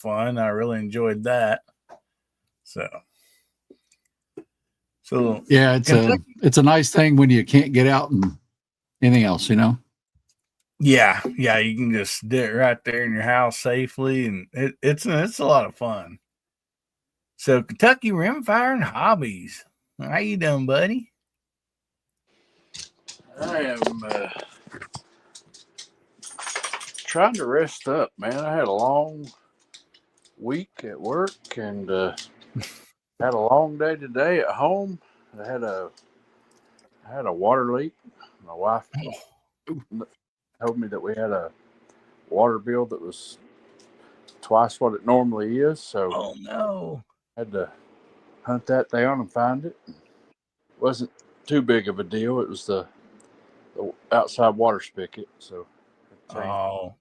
fun. I really enjoyed that. So, Yeah, Kentucky, it's a nice thing when you can't get out and anything else, you know. yeah, you can just do it right there in your house safely, and it's a lot of fun. So, Kentucky rimfire and hobbies. How you doing, buddy? I am trying to rest up, man. I had a long week at work and had a long day today at home. I had a water leak. My wife told me that we had a water bill that was twice what it normally is, so Oh no! I had to hunt that down and find it. It wasn't too big of a deal. It was the outside water spigot, so I changed. Oh,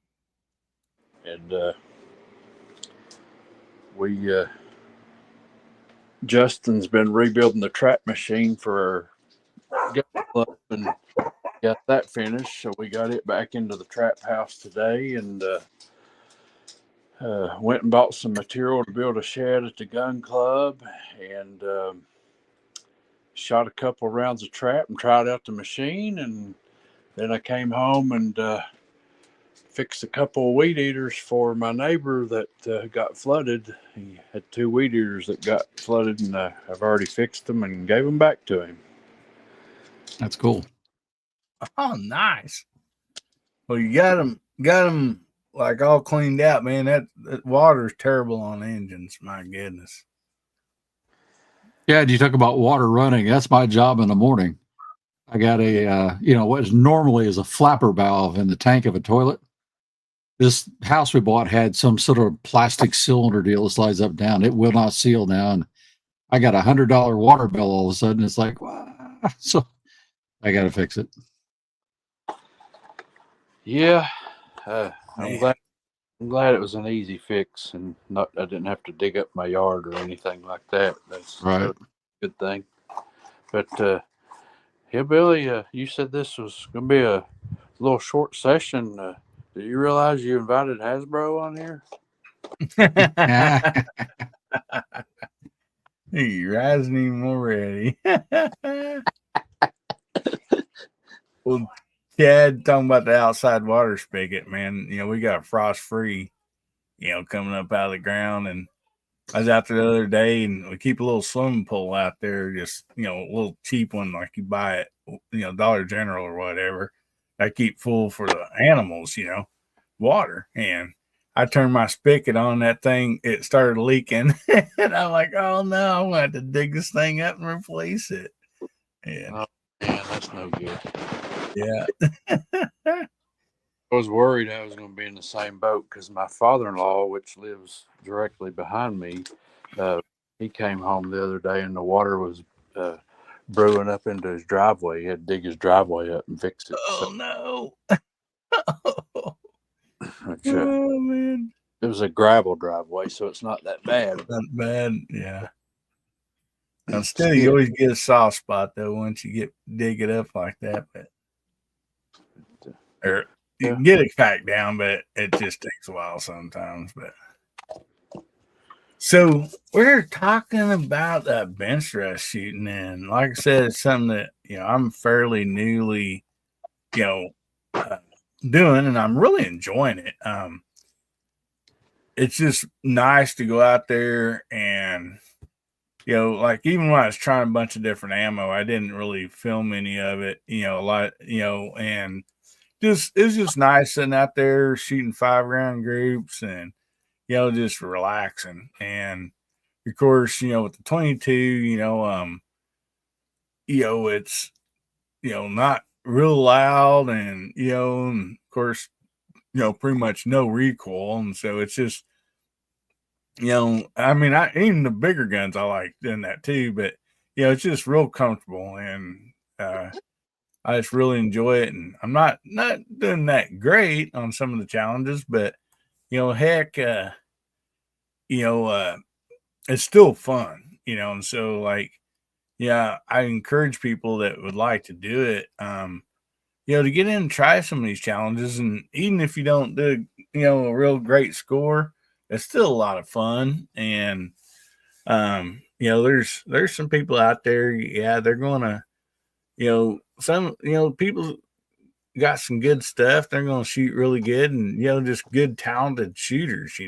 And we Justin's been rebuilding the trap machine for our gun club and got that finished. So we got it back into the trap house today and went and bought some material to build a shed at the gun club and shot a couple rounds of trap and tried out the machine. And then I came home and fixed a couple of weed eaters for my neighbor that got flooded. He had 2 weed eaters that got flooded, and I've already fixed them and gave them back to him. That's cool. oh, nice. Well, you got them like all cleaned out, man. That water's terrible on engines. My goodness. Yeah, you talk about water running. That's my job in the morning. I got a what is normally is a flapper valve in the tank of a toilet. This house we bought had some sort of plastic cylinder deal that slides up and down. It will not seal now, and I got $100 water bill all of a sudden. It's like, wow. So I got to fix it. Yeah, I'm glad it was an easy fix and I didn't have to dig up my yard or anything like that. That's Right. a good thing. But Hillbilly, you said this was going to be a little short session. Did you realize you invited Hasbro on here? He rising him already. Well, Chad, talking about the outside water spigot, man. We got frost free, coming up out of the ground. And I was out there the other day, and we keep a little swimming pool out there, just, a little cheap one like you buy at, Dollar General or whatever. I keep full for the animals, water. And I turned my spigot on that thing. It started leaking. And I'm like, oh no, I'm going to have to dig this thing up and replace it. And Oh, man, that's no good. yeah. I was worried I was going to be in the same boat because my father-in-law, which lives directly behind me, he came home the other day and the water was brewing up into his driveway. He had to dig his driveway up and fix it. Oh no. Which, Oh man. it was a gravel driveway, so it's not that bad. Not bad. Yeah. Now, still, you always get a soft spot though once you dig it up like that, or you can get it back down, but it just takes a while sometimes. But so we're talking about Benchrest shooting, and like I said, it's something that I'm fairly newly, doing, and I'm really enjoying it. It's just nice to go out there and like even when I was trying a bunch of different ammo, I didn't really film any of it, a lot, and it's just nice sitting out there shooting 5-round groups and, just relaxing. And of course, with the 22, it's, not real loud and, and of course, pretty much no recoil. And so it's just, I mean, even the bigger guns, I like doing that too, but it's just real comfortable and, I just really enjoy it. And I'm not doing that great on some of the challenges, but, heck, it's still fun, and so like, yeah, I encourage people that would like to do it, to get in and try some of these challenges. And even if you don't do, a real great score, it's still a lot of fun. And there's some people out there, yeah, they're gonna, some people got some good stuff. They're gonna shoot really good, and just good talented shooters.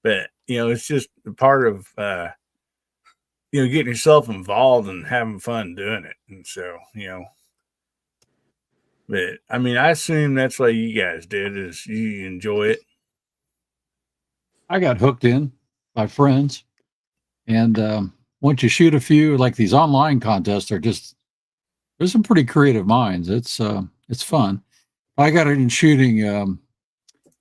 But it's just a part of getting yourself involved and having fun doing it. And so, but I mean, I assume that's what you guys did, is you enjoy it. I got hooked in by friends, and once you shoot a few, like these online contests are just, there's some pretty creative minds. It's fun. I got in shooting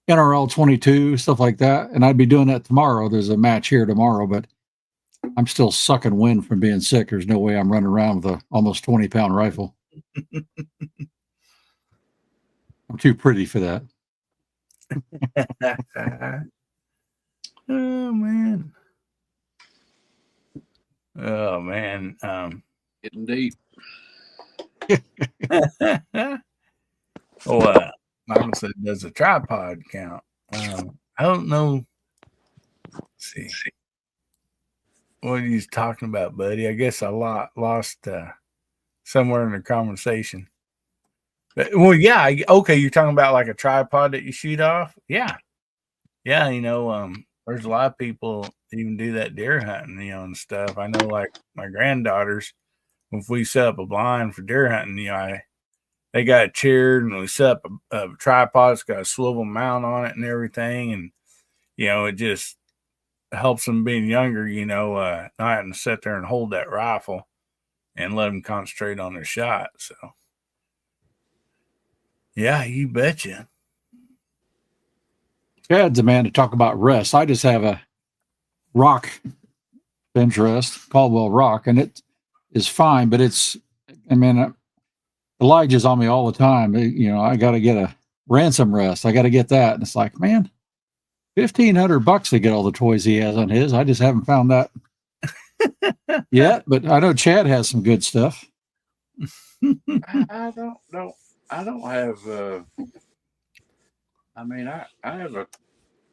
NRL 22 stuff like that, and I'd be doing that tomorrow. There's a match here tomorrow, but I'm still sucking wind from being sick. There's no way I'm running around with a almost 20-pound rifle. I'm too pretty for that. Oh man. Oh man. Getting deep. Michael said, does a tripod count? I don't know. Let's see. What are you talking about, buddy? I guess I lost somewhere in the conversation. But, well, yeah. Okay, you're talking about like a tripod that you shoot off? Yeah. Yeah, there's a lot of people even do that deer hunting, and stuff. I know, like my granddaughters, if we set up a blind for deer hunting, they got a chair and we set up a tripod. It's got a swivel mount on it and everything, and it just helps them being younger. Not having to sit there and hold that rifle and let them concentrate on their shot. So, yeah, you betcha. Chad's a man to talk about rest. I just have a rock Benchrest, Caldwell Rock, and it is fine, but Elijah's on me all the time. I got to get a ransom rest. I got to get that. And it's like, man, $1,500 to get all the toys he has on his. I just haven't found that yet, but I know Chad has some good stuff. I don't have. I have a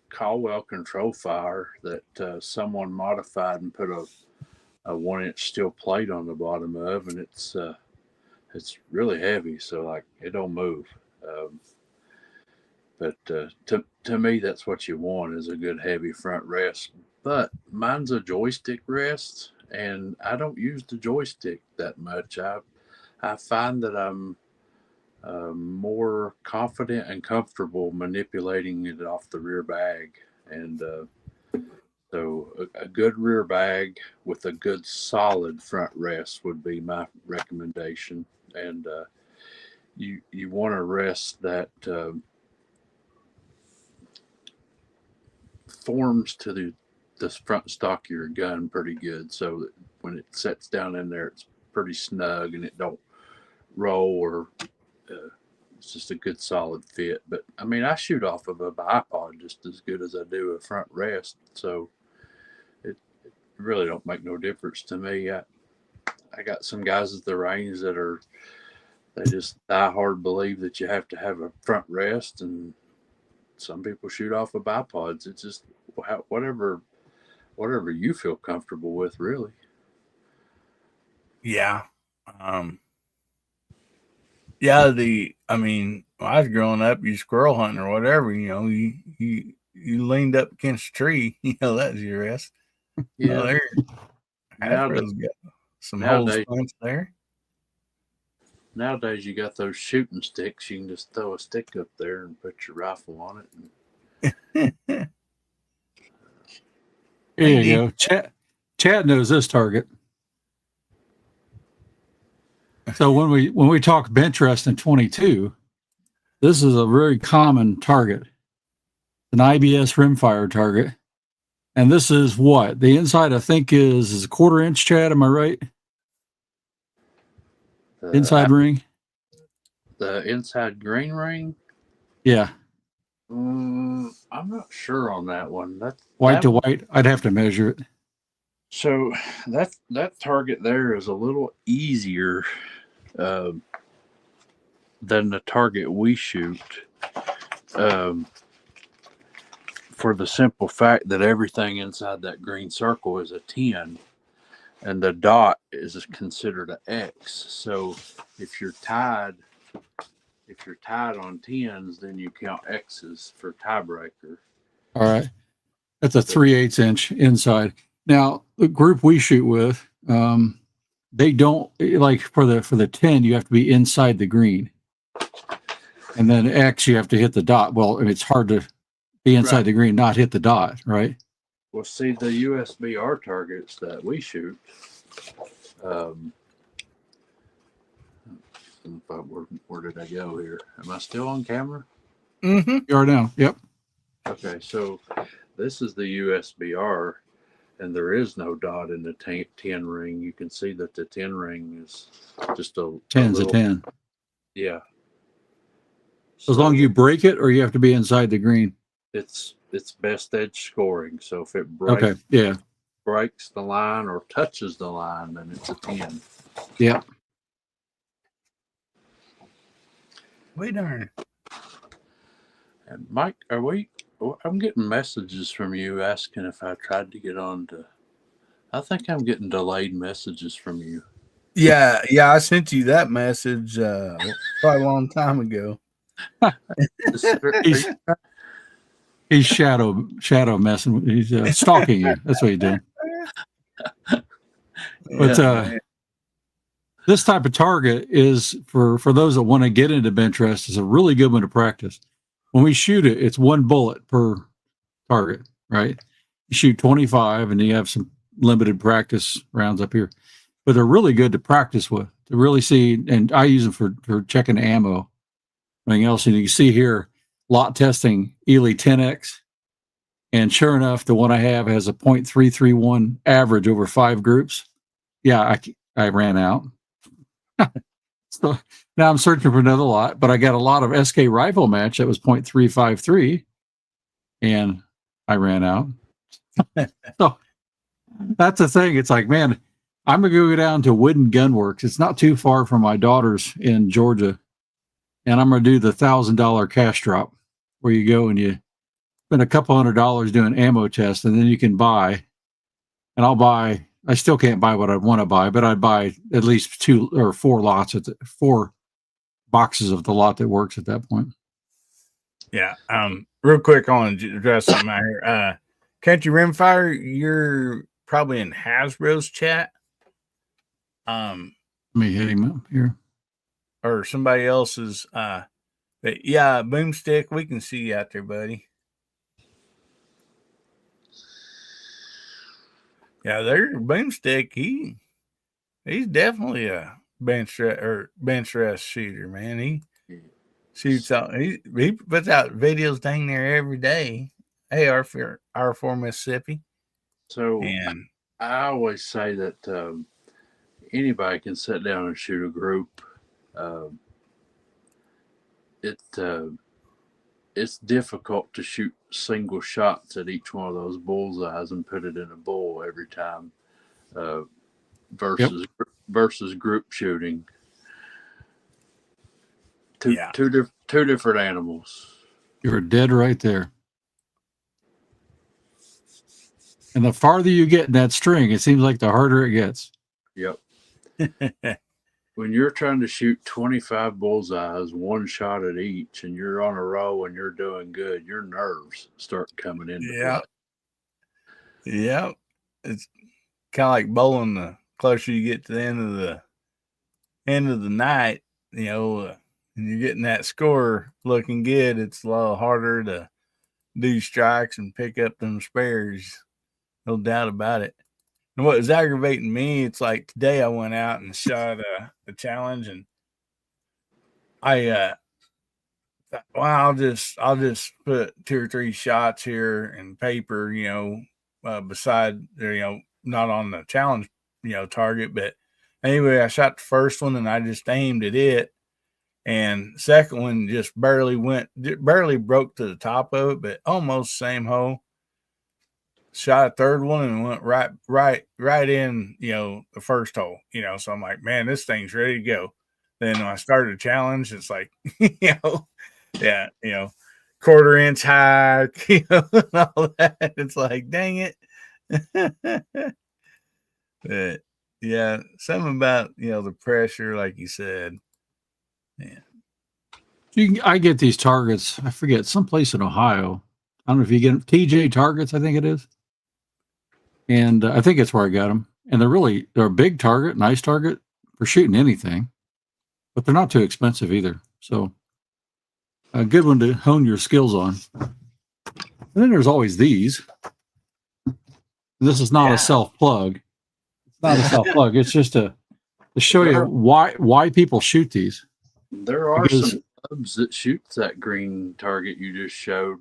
Caldwell control fire that someone modified and put a 1-inch steel plate on the bottom of, and it's really heavy, so like it don't move. But to me, that's what you want, is a good heavy front rest. But mine's a joystick rest, and I don't use the joystick that much. I find that I'm more confident and comfortable manipulating it off the rear bag. And so a good rear bag with a good solid front rest would be my recommendation. And you want a rest that forms to the front stock of your gun pretty good, so that when it sets down in there, it's pretty snug and it don't roll, or it's just a good solid fit. But I mean, I shoot off of a bipod just as good as I do a front rest, so it really don't make no difference to me. I got some guys at the range they just die hard believe that you have to have a front rest, and some people shoot off of bipods. It's just whatever you feel comfortable with, really. Yeah. Yeah, when I was growing up, you squirrel hunting or whatever, you leaned up against a tree, that was your rest. Yeah. Hasbro's got some hold points there. Nowadays, you got those shooting sticks. You can just throw a stick up there and put your rifle on it. Here you go. Chad knows this target. So when we talk Benchrest in 22, this is a very common target, an IBS rimfire target. And this is what? The inside, I think, is a 1/4 inch, Chad, am I right? Inside ring? The inside green ring? Yeah. I'm not sure on that one. White to white? I'd have to measure it. So that target there is a little easier than the target we shoot. for the simple fact that everything inside that green circle is a 10, and the dot is considered an X. So if you're tied on 10s, then you count X's for tiebreaker. All right. That's a 3/8 inch inside. Now, the group we shoot with, they don't like for the 10, you have to be inside the green. And then X, you have to hit the dot. Well, and it's hard to be inside the green, not hit the dot, right? Well, see, the USBR targets that we shoot, where did I go here? Am I still on camera? Mm-hmm. You are now. Yep. Okay, so this is the USBR, and there is no dot in the 10 ring. You can see that the 10 ring is just a 10's a 10. Yeah. As long as you break it, or you have to be inside the green. It's best edge scoring. So if it breaks, breaks the line or touches the line, then it's a 10. Yeah. We darn. And Mike, I'm getting messages from you asking if I tried to get on to. I think I'm getting delayed messages from you. Yeah, I sent you that message probably a long time ago. He's shadow messing. He's stalking you. That's what he's doing. But this type of target is for those that want to get into Benchrest, is a really good one to practice. When we shoot it, it's one bullet per target, right? You shoot 25, and you have some limited practice rounds up here, but they're really good to practice with, to really see. And I use them for checking ammo, everything else. And you can see here, lot testing Ely 10X. And sure enough, the one I have has a 0.331 average over 5 groups. Yeah, I ran out. So now I'm searching for another lot, but I got a lot of SK rifle match that was 0.353, and I ran out. So that's the thing. It's like, man, I'm going to go down to Wooden Gunworks. It's not too far from my daughter's in Georgia, and I'm going to do the $1,000 cash drop, where you go and you spend a couple $100 doing ammo tests, and then you can buy. And I still can't buy what I want to buy, but I'd buy at least 2 or 4 lots at 4 boxes of the lot that works at that point. Yeah. Real quick, I want to address something out here. Country Rimfire, you're probably in Hasbro's chat. Let me hit him up here. Or somebody else's. But yeah, Boomstick, we can see you out there, buddy. Yeah, there's Boomstick. He's definitely a Benchrest shooter, man. He shoots out. He puts out videos dang near every day. Hey, R4 Mississippi. So, and I always say that anybody can sit down and shoot a group. It's difficult to shoot single shots at each one of those bullseyes and put it in a bull every time, versus group shooting. Two different animals. You're dead right there. And the farther you get in that string, it seems like the harder it gets. Yep. When you're trying to shoot 25 bullseyes, one shot at each, and you're on a roll and you're doing good, your nerves start coming into play. Yeah. It's kind of like bowling. The closer you get to the end of the night, and you're getting that score looking good, it's a lot harder to do strikes and pick up them spares. No doubt about it. And what was aggravating me, it's like today I went out and shot a challenge, and I thought, well, I'll just put 2 or 3 shots here in paper, beside not on the challenge, target. But anyway, I shot the first one and I just aimed at it, and the second one just barely broke to the top of it, but almost same hole. Shot a third one and went right in, the first hole, so I'm like, man, this thing's ready to go. Then when I started a challenge, it's like, quarter-inch high, and all that. It's like, dang it. But yeah, something about the pressure, like you said. Yeah. I get these targets. I forget someplace in Ohio. I don't know if you get them. TJ Targets, I think it is, and I think it's where I got them. And they're a big target, nice target for shooting anything, but they're not too expensive either. So a good one to hone your skills on. And then there's always these. This is not a self plug. It's not a self plug. It's just to show you why people shoot these. There are some clubs that shoots that green target you just showed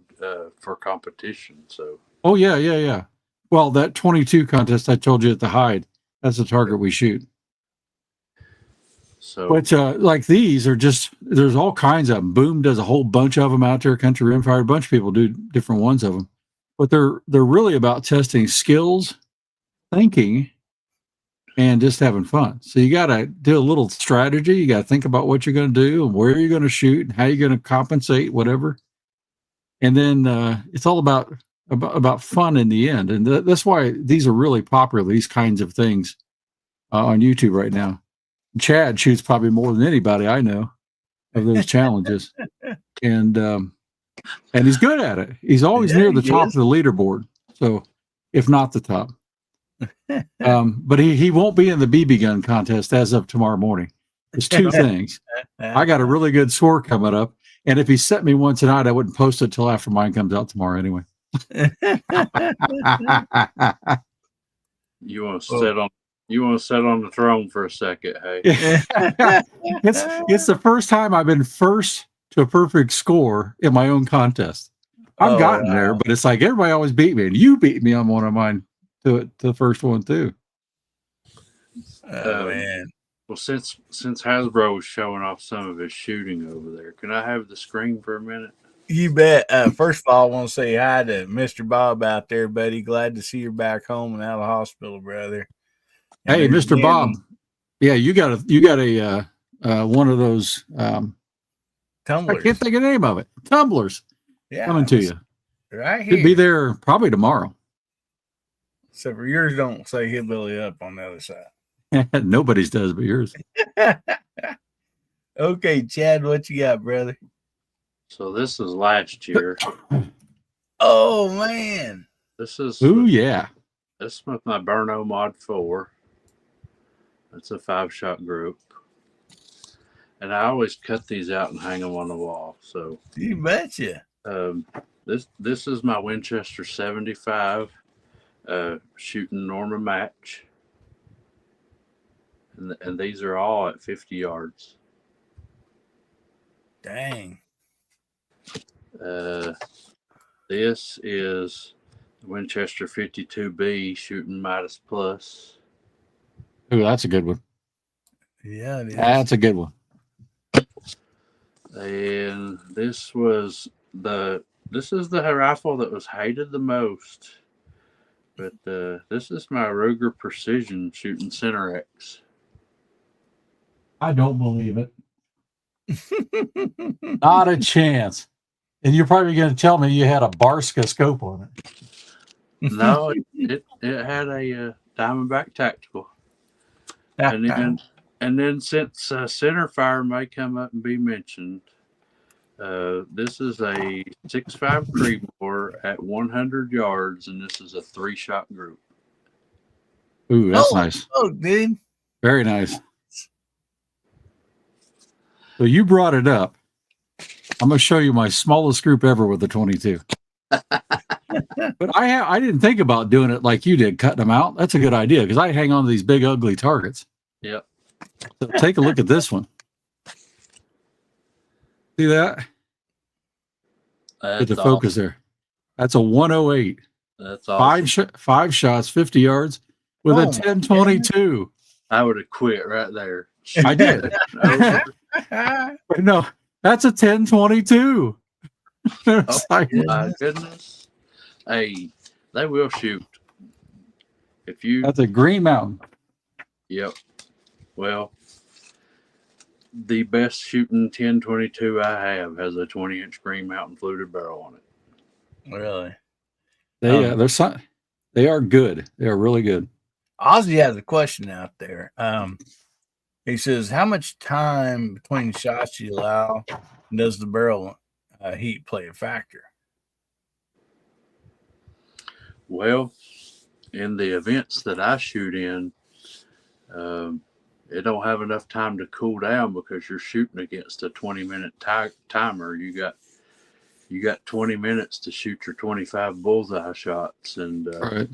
for competition. So. Oh yeah. Well, that 22 contest I told you at the Hyde, that's the target we shoot. So, but like these are just, there's all kinds of them. Boom does a whole bunch of them out there. Country Rimfire, a bunch of people do different ones of them. But they're really about testing skills, thinking, and just having fun. So you got to do a little strategy. You got to think about what you're going to do and where you're going to shoot and how you're going to compensate, whatever. And then it's all about fun in the end. And that's why these are really popular, these kinds of things on YouTube right now. Chad shoots probably more than anybody I know of those challenges. And he's good at it. He's always near the top of the leaderboard. So if not the top. But he won't be in the BB gun contest as of tomorrow morning. There's two things. I got a really good score coming up. And if he set me one tonight, I wouldn't post it till after mine comes out tomorrow anyway. You want to sit on the throne for a second, hey? It's the first time I've been first to a perfect score in my own contest. I've gotten there, but it's like everybody always beat me, and you beat me on one of mine to the first one too. Oh man. Well, since Hasbro was showing off some of his shooting over there, can I have the screen for a minute? You bet. First of all, I want to say hi to Mr. Bob out there, buddy. Glad to see you back home and out of the hospital, brother. And hey, Mr. Bob. Yeah, you got a one of those tumblers. I can't think of the name of it. Tumblers. Yeah, coming to you. Right here. Could be there probably tomorrow. Except for yours don't say hillbilly up on the other side. Nobody's does but yours. Okay, Chad, what you got, brother? So this is last year. Oh man. This is yeah. This is with my Burno Mod 4. It's a 5-shot group. And I always cut these out and hang them on the wall. So you betcha. This is my Winchester 75 shooting Norma match. And these are all at 50 yards. Dang. This is Winchester 52B shooting Midas Plus. Ooh, that's a good one. Yeah, it is. That's a good one. And this is the rifle that was hated the most. But this is my Ruger Precision shooting Center X. I don't believe it. Not a chance. And you're probably going to tell me you had a Barska scope on it. No, it had a Diamondback Tactical. And then since center fire may come up and be mentioned, this is a 6.5 Creedmoor at 100 yards, and this is a 3-shot group. Ooh, that's nice. Oh, dude. Very nice. So you brought it up. I'm going to show you my smallest group ever with the 22. But I didn't think about doing it like you did, cutting them out. That's a good idea because I hang on to these big, ugly targets. Yep. So take a look at this one. See that? Get the focus there. That's a 108. That's awesome. 5 shots, 50 yards with a 10-22. I would have quit right there. I did. No, that's a 10-22. Oh, my goodness. Hey, they will shoot. That's a Green Mountain. Yep. Well, the best shooting 10-22 I have has a 20-inch Green Mountain fluted barrel on it. Really? They are good. They are really good. Ozzy has a question out there. He says, "How much time between shots you allow? And does the barrel heat play a factor?" Well, in the events that I shoot in, it don't have enough time to cool down because you're shooting against a 20-minute timer. You got 20 minutes to shoot your 25 bullseye shots, and Right.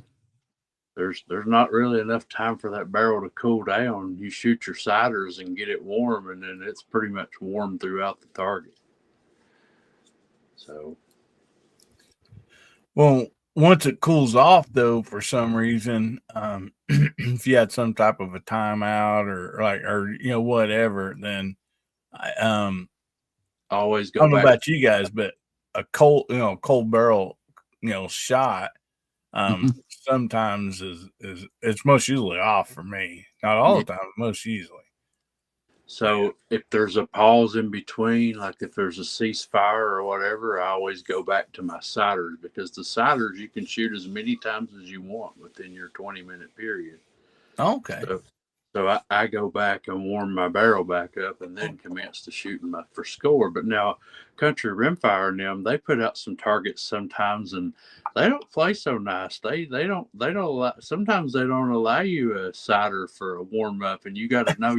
there's not really enough time for that barrel to cool down. You shoot your siders and get it warm, and then it's pretty much warm throughout the target. So, Well, once it cools off, though, for some reason, if you had some type of a timeout or whatever, then I always I go don't know back. about you guys, but a cold barrel shot sometimes is it's most usually off for me. Not all the time, most usually. So if there's a pause in between, like if there's a ceasefire or whatever, I always go back to my siders, because the siders you can shoot as many times as you want within your 20-minute period. Okay. So I go back and warm my barrel back up and then commence to shooting for score. But now Country Rimfire and them, they put out some targets sometimes, and they don't play so nice. They don't allow, sometimes they don't allow you a sider for a warm up, and you got to know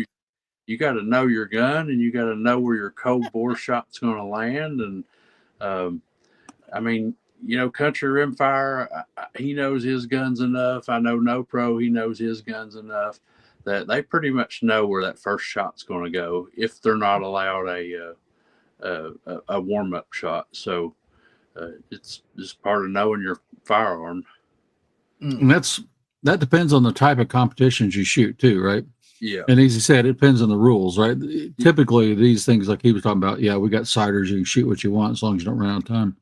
your gun, and you got to know where your cold bore shot's going to land. And I mean, Country Rimfire, he knows his guns enough. I know No Pro, he knows his guns enough that they pretty much know where that first shot's going to go if they're not allowed a warm up shot. So it's just part of knowing your firearm. And that depends on the type of competitions you shoot too, right? Yeah. And as you said, it depends on the rules, right? Typically, these things like he was talking about, we got siders. You can shoot what you want as long as you don't run out of time.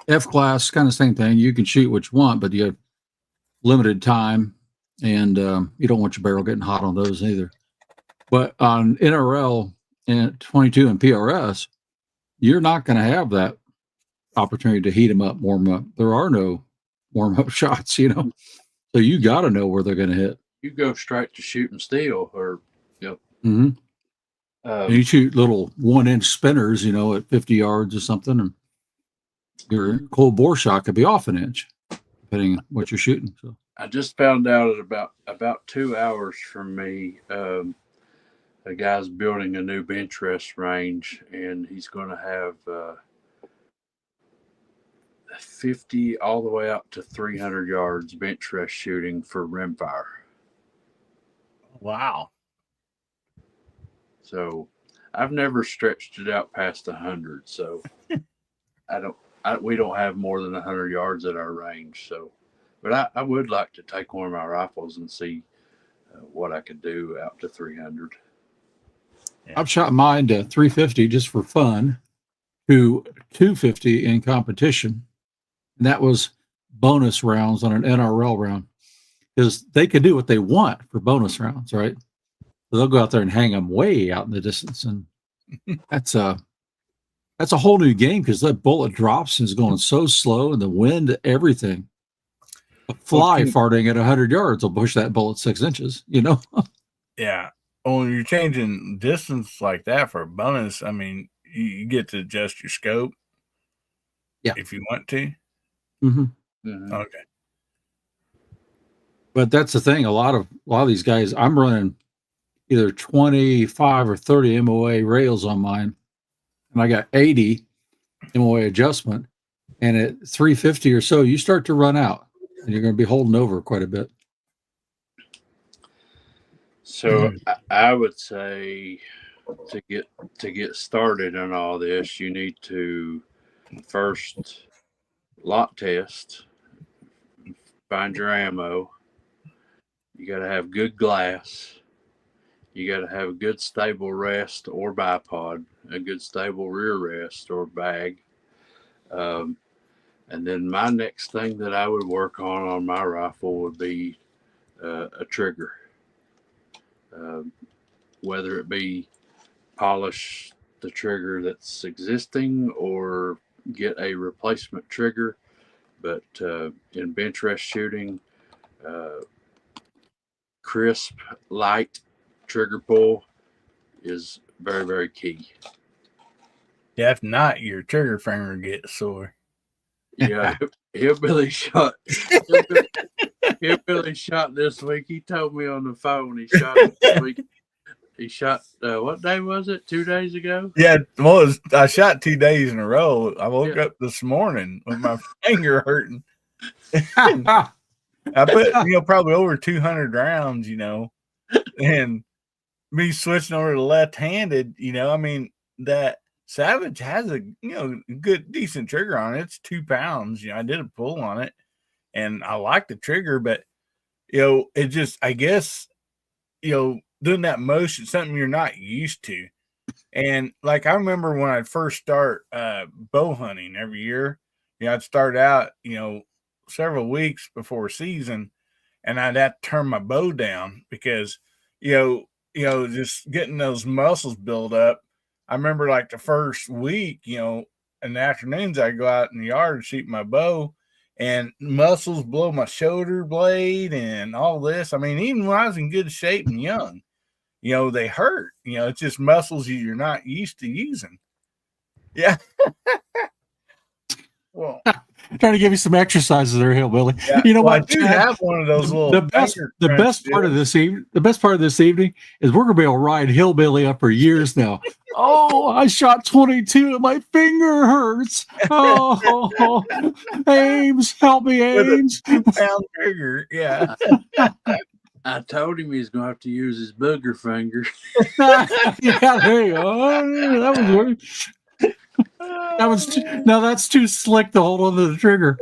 F class, kind of same thing. You can shoot what you want, but you have limited time, and you don't want your barrel getting hot on those either. But on NRL and 22 and PRS, you're not going to have that opportunity to heat them up, warm up. There are no warm up shots, so you got to know where they're going to hit. You go straight to shooting steel, or and you shoot little 1-inch spinners, at 50 yards or something, and your cold bore shot could be off an inch, depending on what you're shooting. So I just found out at about 2 hours from me, a guy's building a new Benchrest range, and he's going to have 50 all the way up to 300 yards Benchrest shooting for rimfire. Wow. So I've never stretched it out past 100. So we don't have more than 100 yards at our range. So, but I would like to take one of my rifles and see what I could do out to 300. Yeah. I've shot mine to 350 just for fun, to 250 in competition. And that was bonus rounds on an NRL round, because they could do what they want for bonus rounds, right? So they'll go out there and hang them way out in the distance. And that's a whole new game, because that bullet drops and is going so slow, and the wind, everything. A fly farting at 100 yards will push that bullet 6 inches, Yeah. Well, when you're changing distance like that for a bonus, I mean, you get to adjust your scope. Yeah. If you want to. Mm-hmm. Mm-hmm. Okay. But that's the thing. A lot of these guys, I'm running either 25 or 30 MOA rails on mine, and I got 80 MOA adjustment. And at 350 or so, you start to run out, and you're going to be holding over quite a bit. So I would say to get started on all this, you need to first lot test, find your ammo. You got to have good glass. You got to have a good stable rest or bipod, a good stable rear rest or bag. And then my next thing that I would work on my rifle would be a trigger. Whether it be polish the trigger that's existing or get a replacement trigger. But in bench rest shooting, crisp, light trigger pull is very, very key. Yeah, if not, your trigger finger gets sore. Yeah, Hillbilly shot this week. He told me on the phone he shot this week. He shot what day was it? 2 days ago? Yeah, well, I shot 2 days in a row. I woke Yeah. up this morning with my finger hurting. I put, probably over 200 rounds, and me switching over to left-handed, I mean, that Savage has a, good, decent trigger on it. It's 2 pounds. I did a pull on it and I like the trigger, but, it just, I guess, doing that motion, something you're not used to. And like, I remember when I'd first start bow hunting every year, I'd start out, several weeks before season, and I'd have to turn my bow down because, just getting those muscles built up. I remember like the first week, in the afternoons, I'd go out in the yard and shoot my bow, and muscles below my shoulder blade and all this. I mean, even when I was in good shape and young, they hurt. It's just muscles you're not used to using. Yeah. Well, trying to give you some exercises there, Hillbilly. yeah. You know Well, what? I do have one of those little. The best part of this evening is we're gonna be able to ride Hillbilly up for years now. Oh, I shot 22 and my finger hurts. Oh, Ames, help me, Ames. With a 2-pound trigger. Yeah. I told him he's gonna have to use his booger finger. Yeah, there you go. That was weird. That's too slick to hold onto the trigger.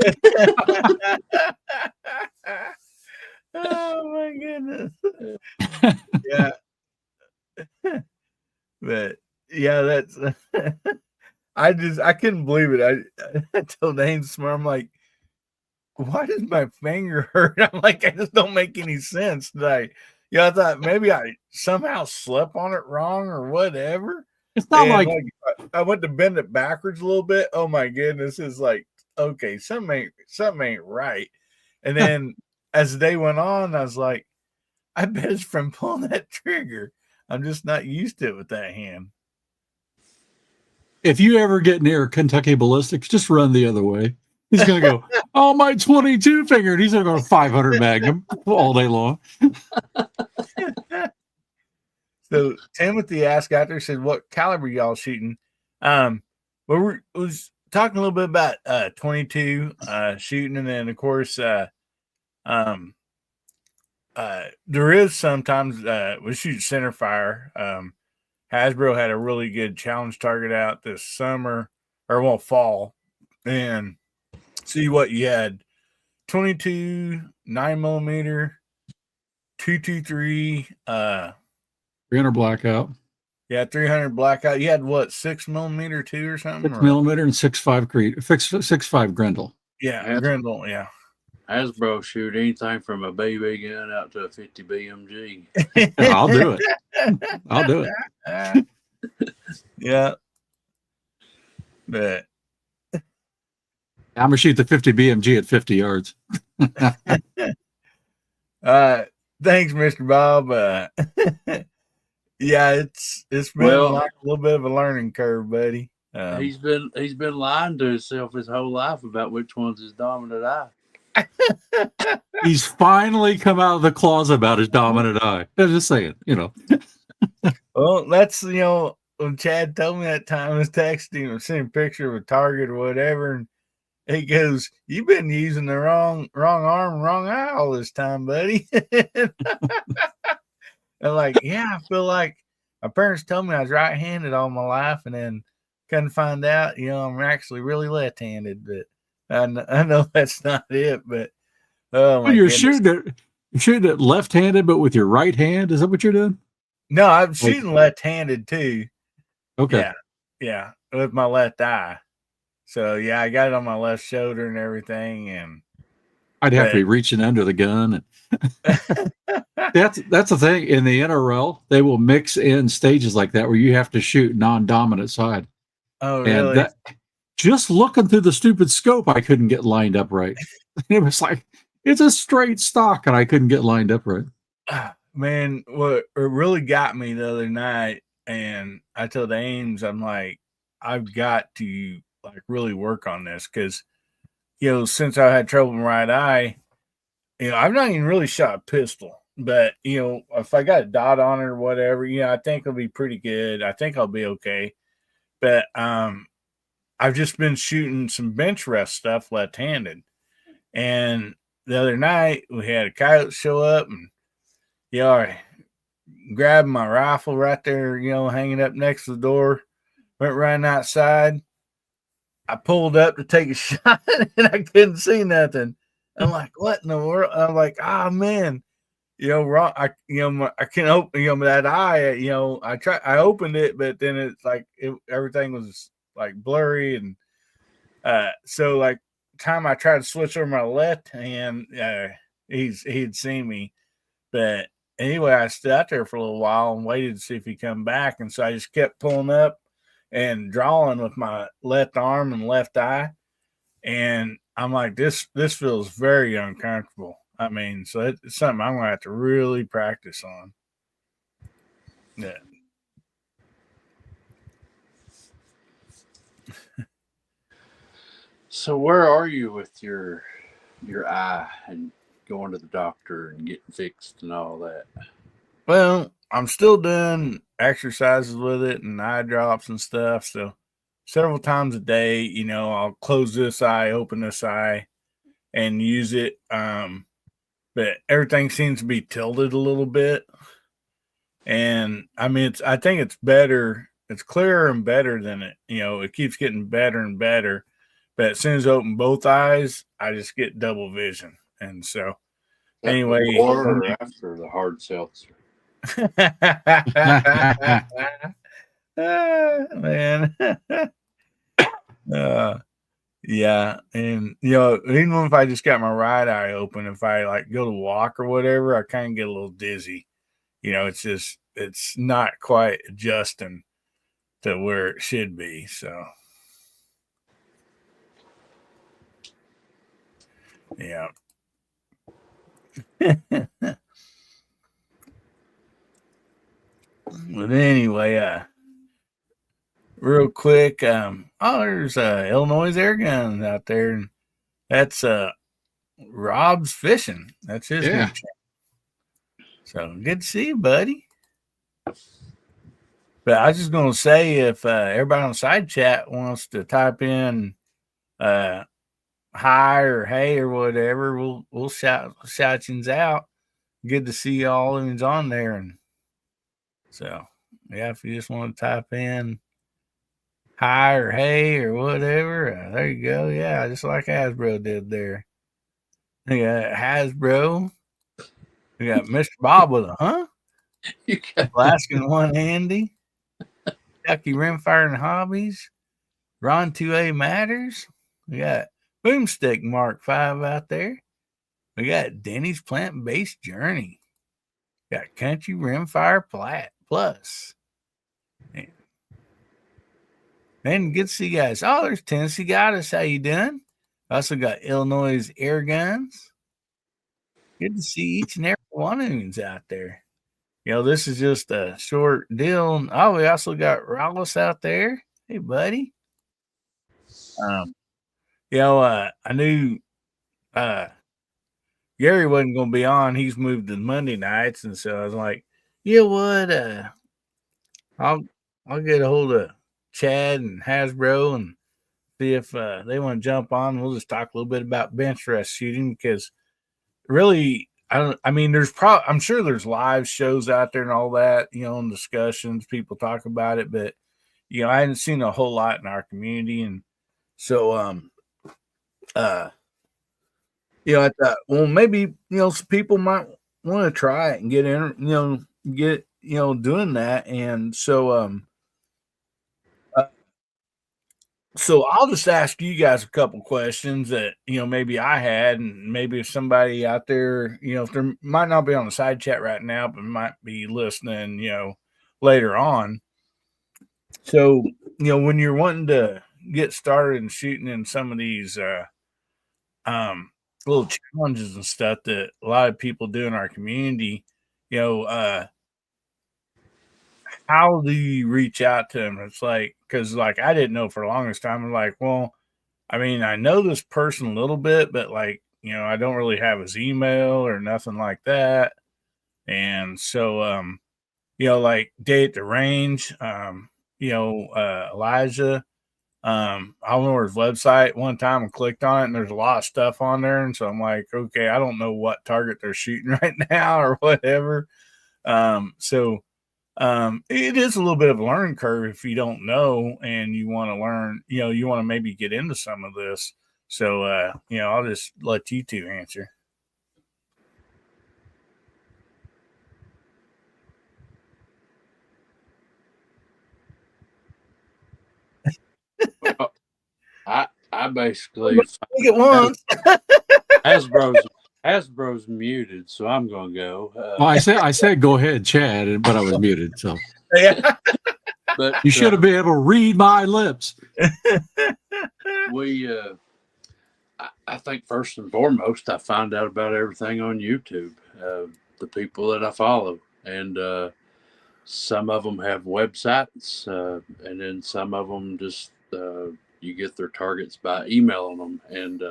Oh my goodness. Yeah. But yeah, that's I couldn't believe it. I told Ames this morning, I'm like, why does my finger hurt? I'm like, I just don't make any sense. I thought maybe I somehow slept on it wrong or whatever. It's not like I went to bend it backwards a little bit. Oh my goodness, it's like, okay, something ain't right. And then as the day went on, I was like, I bet it's from pulling that trigger. I'm just not used to it with that hand. If you ever get near Kentucky Ballistics, just run the other way. He's going to go, oh, my 22 finger. And he's going to go 500 Magnum all day long. So Timothy asked out there, said, what caliber y'all shooting? Well, we was talking a little bit about 22 shooting. And then, of course, there is sometimes we shoot center fire. Hasbro had a really good challenge target out this summer, or fall. And see what you had: 22 9mm, 223, 300 blackout. Yeah, 300 blackout. You had what, 6mm too or something? 6mm and 6.5 Grendel. Yeah, Grendel. Yeah. Hasbro shoot anything from a BB gun out to a 50 BMG. Yeah, I'll do it. I'll do it. Yeah. But I'm gonna shoot the 50 BMG at 50 yards. Thanks, Mr. Bob. Yeah, it's been a little bit of a learning curve, buddy. He's been lying to himself his whole life about which one's his dominant eye. He's finally come out of the closet about his dominant eye. I'm just saying, Well, that's when Chad told me that time, I was texting him, sending a picture of a target or whatever, and he goes, "You've been using the wrong arm, wrong eye all this time, buddy." I'm like, yeah, I feel like my parents told me I was right-handed all my life, and then couldn't find out, I'm actually really left-handed. But I know that's not it. But you're shooting it left-handed, but with your right hand. Is that what you're doing? No, I'm shooting left-handed too. Okay. Yeah, with my left eye. So yeah, I got it on my left shoulder and everything, and I'd have to be reaching under the gun. That's the thing. In the NRL, they will mix in stages like that where you have to shoot non-dominant side. Oh, And really? just looking through the stupid scope, I couldn't get lined up right. It was like, it's a straight stock, and I couldn't get lined up right. Man, what really got me the other night, and I told Ames, I'm like, I've got to like really work on this because, since I had trouble in my right eye, I've not even really shot a pistol, but if I got a dot on it or whatever, I think it'll be pretty good. I think I'll be okay. But I've just been shooting some Benchrest stuff left-handed, and the other night we had a coyote show up, and I grabbed my rifle right there, hanging up next to the door, went right outside. I pulled up to take a shot, and I couldn't see nothing. I'm like, what in the world? I'm like, oh man, wrong. I can't open, that eye. I opened it, but then it's like everything was like blurry, and so like time I tried to switch over my left hand, he'd seen me, but anyway, I stood out there for a little while and waited to see if he'd come back, and so I just kept pulling up and drawing with my left arm and left eye. And I'm like, this feels very uncomfortable. I mean, so it's something I'm gonna have to really practice on. Yeah. So where are you with your eye and going to the doctor and getting fixed and all that? Well, I'm still doing exercises with it and eye drops and stuff. So several times a day, I'll close this eye, open this eye, and use it. But everything seems to be tilted a little bit. And I mean, I think it's better. It's clearer and better than it. It keeps getting better and better. But as soon as I open both eyes, I just get double vision. And so, anyway, before or after the hard seltzer? Man. Yeah. And, even if I just got my right eye open, if I like go to walk or whatever, I kind of get a little dizzy. It's not quite adjusting to where it should be. So, yeah. But anyway, real quick, there's Illinois air guns out there, and that's Rob's fishing. That's his new channel. So good to see you, buddy. But I was just gonna say, if everybody on side chat wants to type in hi or hey or whatever, we'll shout yous out. Good to see y'all who's on there. And so yeah, if you just want to type in hi or hey or whatever, there you go. Yeah, just like Hasbro did there. We got Hasbro. We got Mr. Bob with a You got Alaskan One Handy. Ducky Rimfire and Hobbies. Ron 2A Matters. We got Boomstick Mark 5 out there. We got Denny's Plant-Based Journey. We got Country Rimfire Plus. Man, good to see you guys. Oh, there's Tennessee Goddess. How you doing? Also got Illinois Air Guns. Good to see each and every one of you out there. This is just a short deal. Oh, we also got Rollis out there. Hey, buddy. I knew Gary wasn't going to be on. He's moved to Monday nights, and so I was like, you know what? I'll get a hold of Chad and Hasbro and see if they want to jump on. We'll just talk a little bit about Benchrest shooting because really, I'm sure there's live shows out there and all that, and discussions, people talk about it, but I hadn't seen a whole lot in our community. And so, I thought, well, maybe, some people might want to try it and get in, doing that. And so, So I'll just ask you guys a couple questions that, maybe I had, and maybe if somebody out there, if there might not be on the side chat right now, but might be listening, later on. So, when you're wanting to get started and shooting in some of these um little challenges and stuff that a lot of people do in our community, you know, how do you reach out to them? It's like, because like I didn't know for the longest time. I'm like, well, I mean, I know this person a little bit, but like, I don't really have his email or nothing like that. And so, like Day at the Range, Elijah, I went over his website one time and clicked on it, and there's a lot of stuff on there. And so I'm like, okay, I don't know what target they're shooting right now or whatever. So it is a little bit of a learning curve if you don't know and you want to learn, you want to maybe get into some of this. So, I'll just let you two answer. Well, I basically Think at once. Hasbro's muted, so I'm gonna go. Well, I said go ahead, Chad, but I was muted. So Yeah. But you should have been able to read my lips. we, I think first and foremost, I find out about everything on YouTube. The people that I follow, and some of them have websites, and then some of them just you get their targets by emailing them, and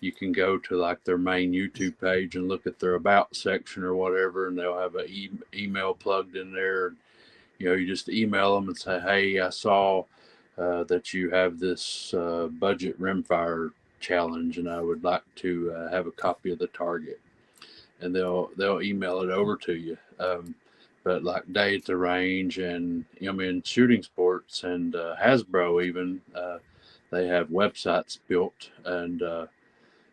you can go to like their main YouTube page and look at their about section or whatever, and they'll have an email plugged in there. You just email them and say, "Hey, I saw that you have this budget rimfire challenge, and I would like to have a copy of the target." And they'll email it over to you. But like Day at the Range and shooting sports and Hasbro even, they have websites built, and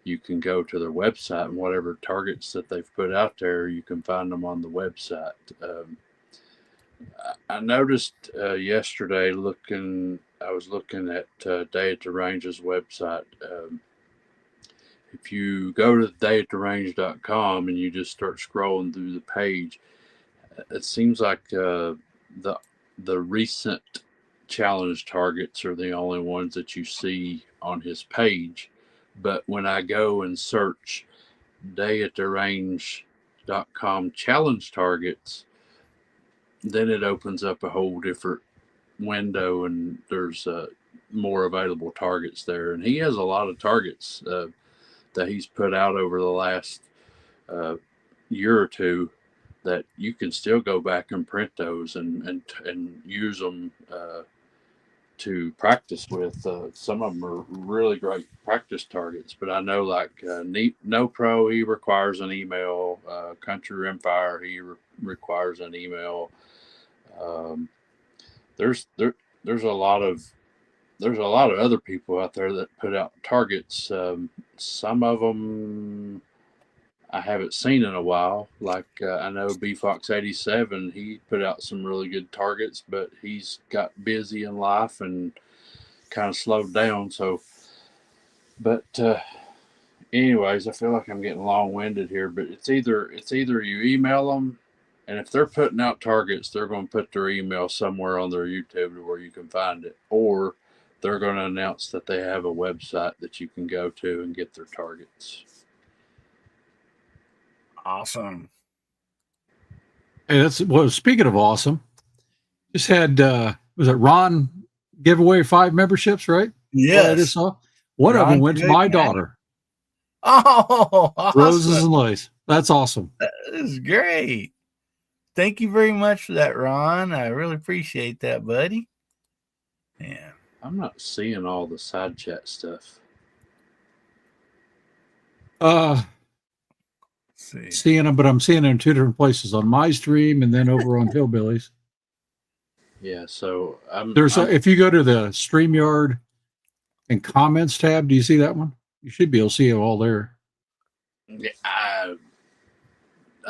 you can go to their website, and whatever targets that they've put out there, you can find them on the website. I noticed yesterday I was looking at Day at the Range's website. If you go to dayattherange.com and you just start scrolling through the page, it seems like the recent challenge targets are the only ones that you see on his page. But when I go and search dayattherange.com challenge targets, then it opens up a whole different window, and there's more available targets there. And he has a lot of targets that he's put out over the last year or two that you can still go back and print those and use them to practice with. Some of them are really great practice targets, but I know like No Pro, he requires an email. Country Rimfire, he requires an email. There's a lot of other people out there that put out targets. Some of them I haven't seen in a while. Like I know B Fox 87, he put out some really good targets, but he's got busy in life and kind of slowed down. So, but anyways, I feel like I'm getting long winded here. But it's either you email them, and if they're putting out targets, they're going to put their email somewhere on their YouTube to where you can find it, or they're going to announce that they have a website that you can go to and get their targets. Awesome. Hey, speaking of awesome, just had was it Ron give away 5 memberships, right? Yes. I just saw one of them went to my daughter. Oh, awesome. Roses and lace. That's awesome. That is great. Thank you very much for that, Ron. I really appreciate that, buddy. Yeah. I'm not seeing all the side chat stuff. Seeing them, but I'm seeing them in 2 different places, on my stream and then over on Hillbillies. Yeah, so if you go to the StreamYard and comments tab, do you see that one? You should be able to see it all there. I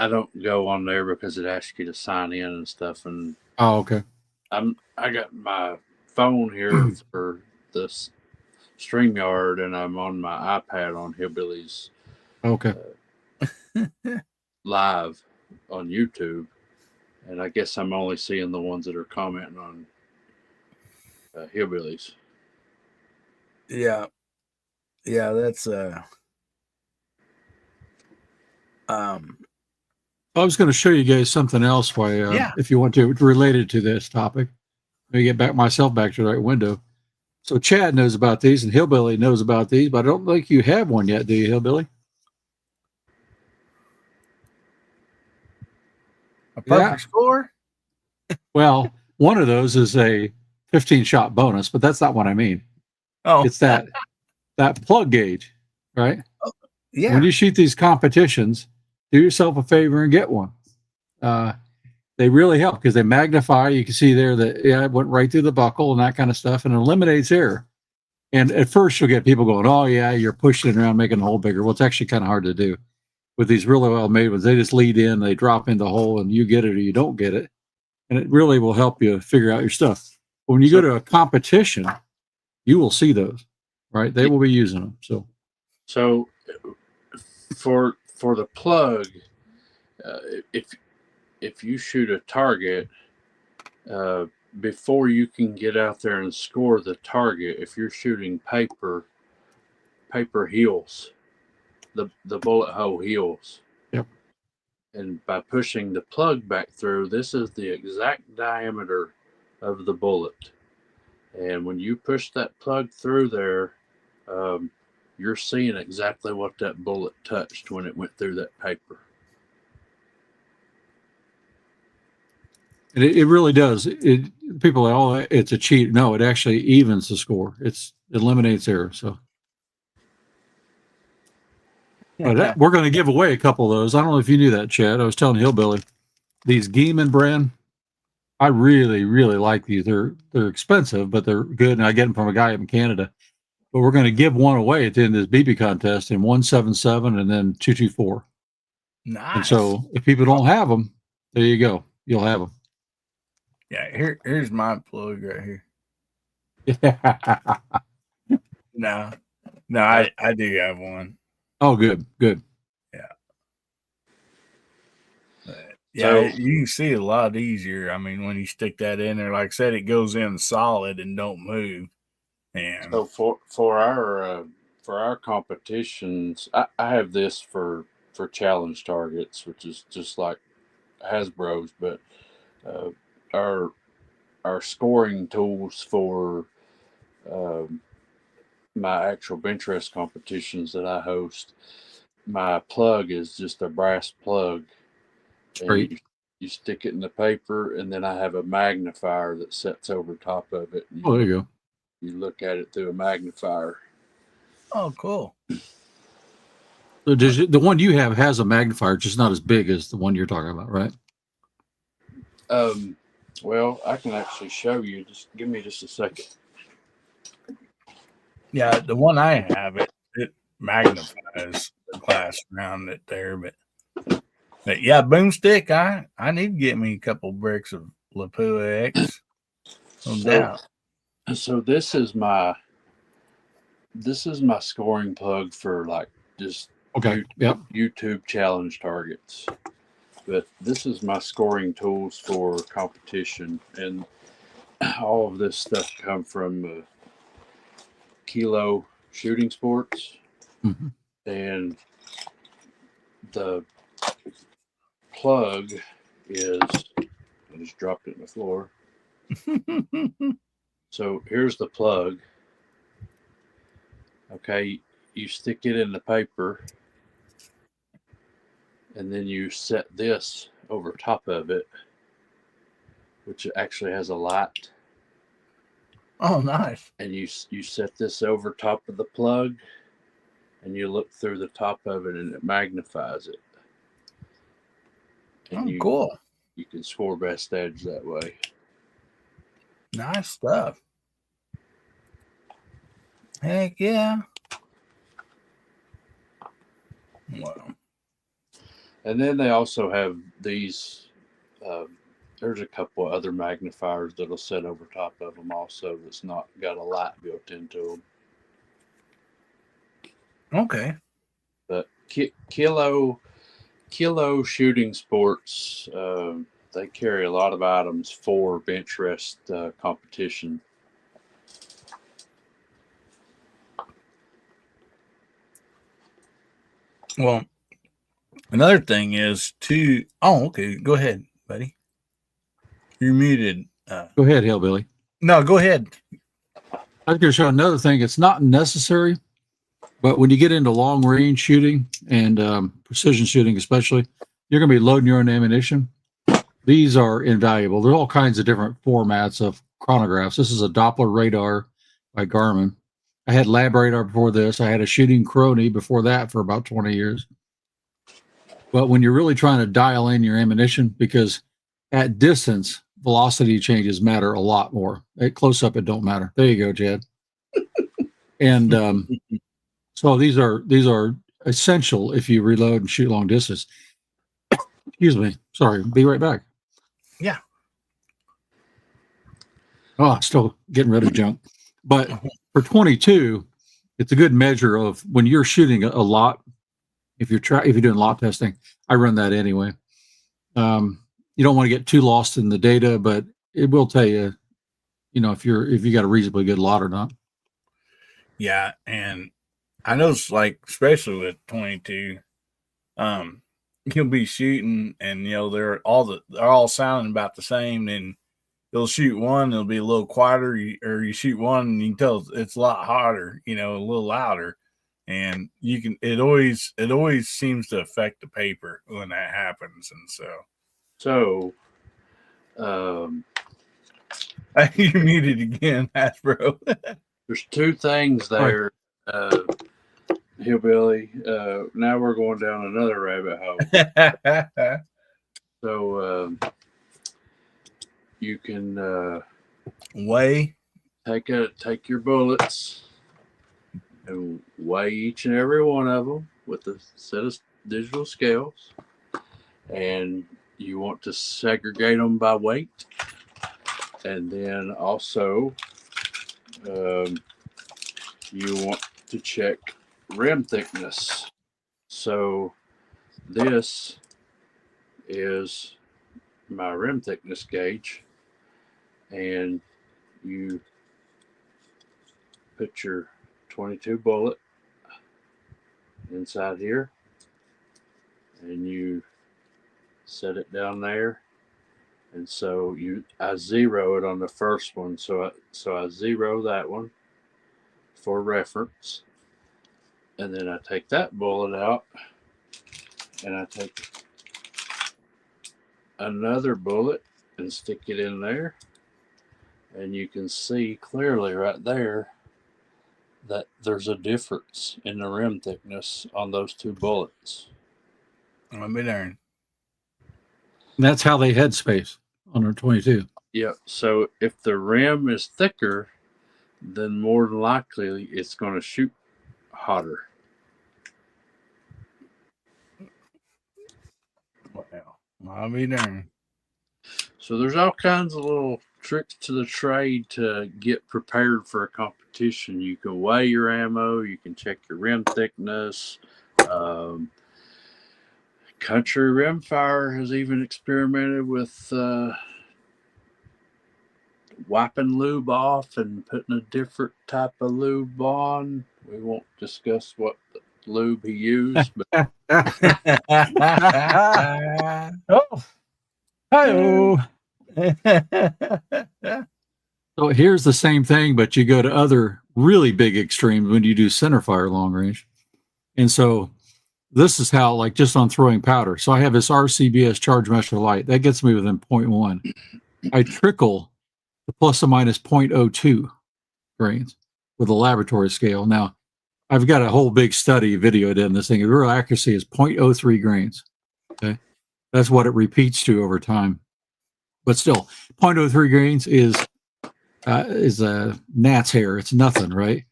don't go on there because it asks you to sign in and stuff. And okay. I got my phone here for StreamYard, and I'm on my iPad on Hillbillies Okay. live on YouTube, and I guess I'm only seeing the ones that are commenting on Hillbillies. Yeah. That's I was going to show you guys something else. If you want to, related to this topic. Let me get myself back to the right window. So Chad knows about these, and Hillbilly knows about these, but I don't think you have one yet, do you, Hillbilly? a perfect score. Well, one of those is a 15-shot bonus, but that's not what I mean. Oh, It's that plug gauge, right? yeah. When you shoot these competitions, do yourself a favor and get one. They really help because they magnify. You can see there that it went right through the buckle and that kind of stuff, and eliminates error. And at first, you'll get people going, "Oh yeah, you're pushing it around, making the hole bigger." Well, it's actually kind of hard to do with these really well made ones. They just lead in, they drop in the hole, and you get it or you don't get it, and it really will help you figure out your stuff. But when you go to a competition, you will see those, right? They will be using them. So for the plug, if you shoot a target, before you can get out there and score the target, if you're shooting paper heals, the bullet hole heals. Yep. And by pushing the plug back through, this is the exact diameter of the bullet. And when you push that plug through there, you're seeing exactly what that bullet touched when it went through that paper. And it really does. People are, "Oh, it's a cheat." No, it actually evens the score. It eliminates error. So, but we're going to give away a couple of those. I don't know if you knew that, Chad. I was telling Hillbilly, these Geeman brand, I really, really like these. They're expensive, but they're good, and I get them from a guy up in Canada. But we're going to give one away at the end of this BB contest in 177 and then 224. Nice. And so, if people don't have them, there you go. You'll have them. Yeah, here's my plug right here. No, I do have one. Oh, good. Yeah, so, you can see a lot easier. I mean, when you stick that in there, like I said, it goes in solid and don't move. And so for our competitions, I have this for challenge targets, which is just like Hasbro's, but our scoring tools for my actual Benchrest competitions that I host, my plug is just a brass plug. Straight. And you stick it in the paper, and then I have a magnifier that sets over top of it. Oh, there you go. You look at it through a magnifier. Oh, cool. So the one you have has a magnifier, just not as big as the one you're talking about, right? Well, I can actually show you. Just give me just a second. Yeah, the one I have, it magnifies the glass around it there, but yeah, boomstick. I need to get me a couple bricks of Lapua X. No doubt. So this is my scoring plug for like just YouTube challenge targets. But this is my scoring tools for competition, and all of this stuff come from Kilo Shooting Sports. Mm-hmm. And the plug is, I just dropped it on the floor. So here's the plug. Okay, you stick it in the paper, and then you set this over top of it, which actually has a light. Oh, nice. And you set this over top of the plug, and you look through the top of it, and it magnifies it. And cool. You can score best edge that way. Nice stuff. Heck yeah. Wow. And then they also have these there's a couple of other magnifiers that'll sit over top of them also. That's not got a light built into them. Okay. But Kilo Shooting Sports, they carry a lot of items for Benchrest competition. Well, another thing is to. Oh, okay. Go ahead, buddy. You're muted. Go ahead, Hillbilly. No, go ahead. I was going to show another thing. It's not necessary, but when you get into long range shooting and precision shooting, especially, you're going to be loading your own ammunition. These are invaluable. There's all kinds of different formats of chronographs. This is a Doppler radar by Garmin. I had lab radar before this. I had a shooting crony before that for about 20 years. But when you're really trying to dial in your ammunition, because at distance, velocity changes matter a lot more. At close up, it don't matter. There you go, Jed. And so these are essential if you reload and shoot long distance. Excuse me. Sorry. Be right back. Yeah. Oh, still getting rid of junk. But for 22, it's a good measure of when you're shooting a lot. If you're doing lot testing, I run that anyway. You don't want to get too lost in the data, but it will tell you, if you got a reasonably good lot or not. Yeah, and I noticed, like, especially with 22, you'll be shooting, and they're all sounding about the same. And you'll shoot one, it'll be a little quieter, or you shoot one, and you can tell it's a lot hotter, a little louder. And it always seems to affect the paper when that happens. And so you're muted again, Hasbro. There's two things there, Hillbilly. Now we're going down another rabbit hole. So you can take your bullets and weigh each and every one of them with a set of digital scales, and you want to segregate them by weight, and then also you want to check rim thickness. So this is my rim thickness gauge, and you put your 22 bullet inside here, and you set it down there. And so I zero it on the first one. So I zero that one for reference. And then I take that bullet out, and I take another bullet and stick it in there. And you can see clearly right there that there's a difference in the rim thickness on those two bullets. Let me learn. That's how they head space on our 22. Yeah. So if the rim is thicker, then more than likely it's going to shoot hotter. Well, I'll be darned. So there's all kinds of little tricks to the trade to get prepared for a competition. You can weigh your ammo, you can check your rim thickness. Country Rimfire has even experimented with wiping lube off and putting a different type of lube on. We won't discuss what lube he used, but Oh, hi-oh. So here's the same thing, but you go to other really big extremes when you do centerfire long range. And so this is how, like, just on throwing powder. So I have this RCBS charge measure light that gets me within 0.1. I trickle the plus or minus 0.02 grains with a laboratory scale. Now, I've got a whole big study videoed in this thing. The real accuracy is 0.03 grains. Okay, that's what it repeats to over time. But still, 0.03 grains is a gnat's hair. It's nothing, right?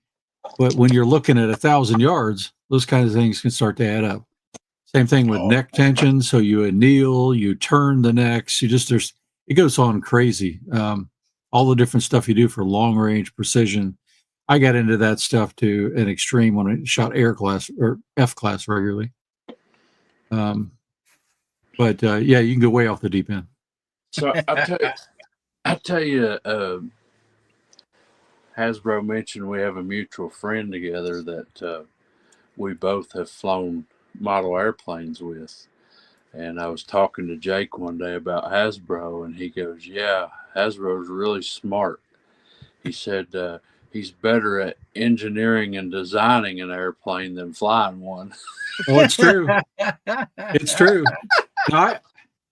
But when you're looking at 1,000 yards, those kinds of things can start to add up. Same thing with neck tension. So you anneal, you turn the necks. It's it goes on crazy. All the different stuff you do for long range precision. I got into that stuff to an extreme when I shot air class or F class regularly. But yeah, you can go way off the deep end. So I tell you, Hasbro mentioned we have a mutual friend together that we both have flown model airplanes with. And I was talking to Jake one day about Hasbro, and he goes, "Yeah, Hasbro's really smart." He said he's better at engineering and designing an airplane than flying one. Oh, it's true. It's true. Now,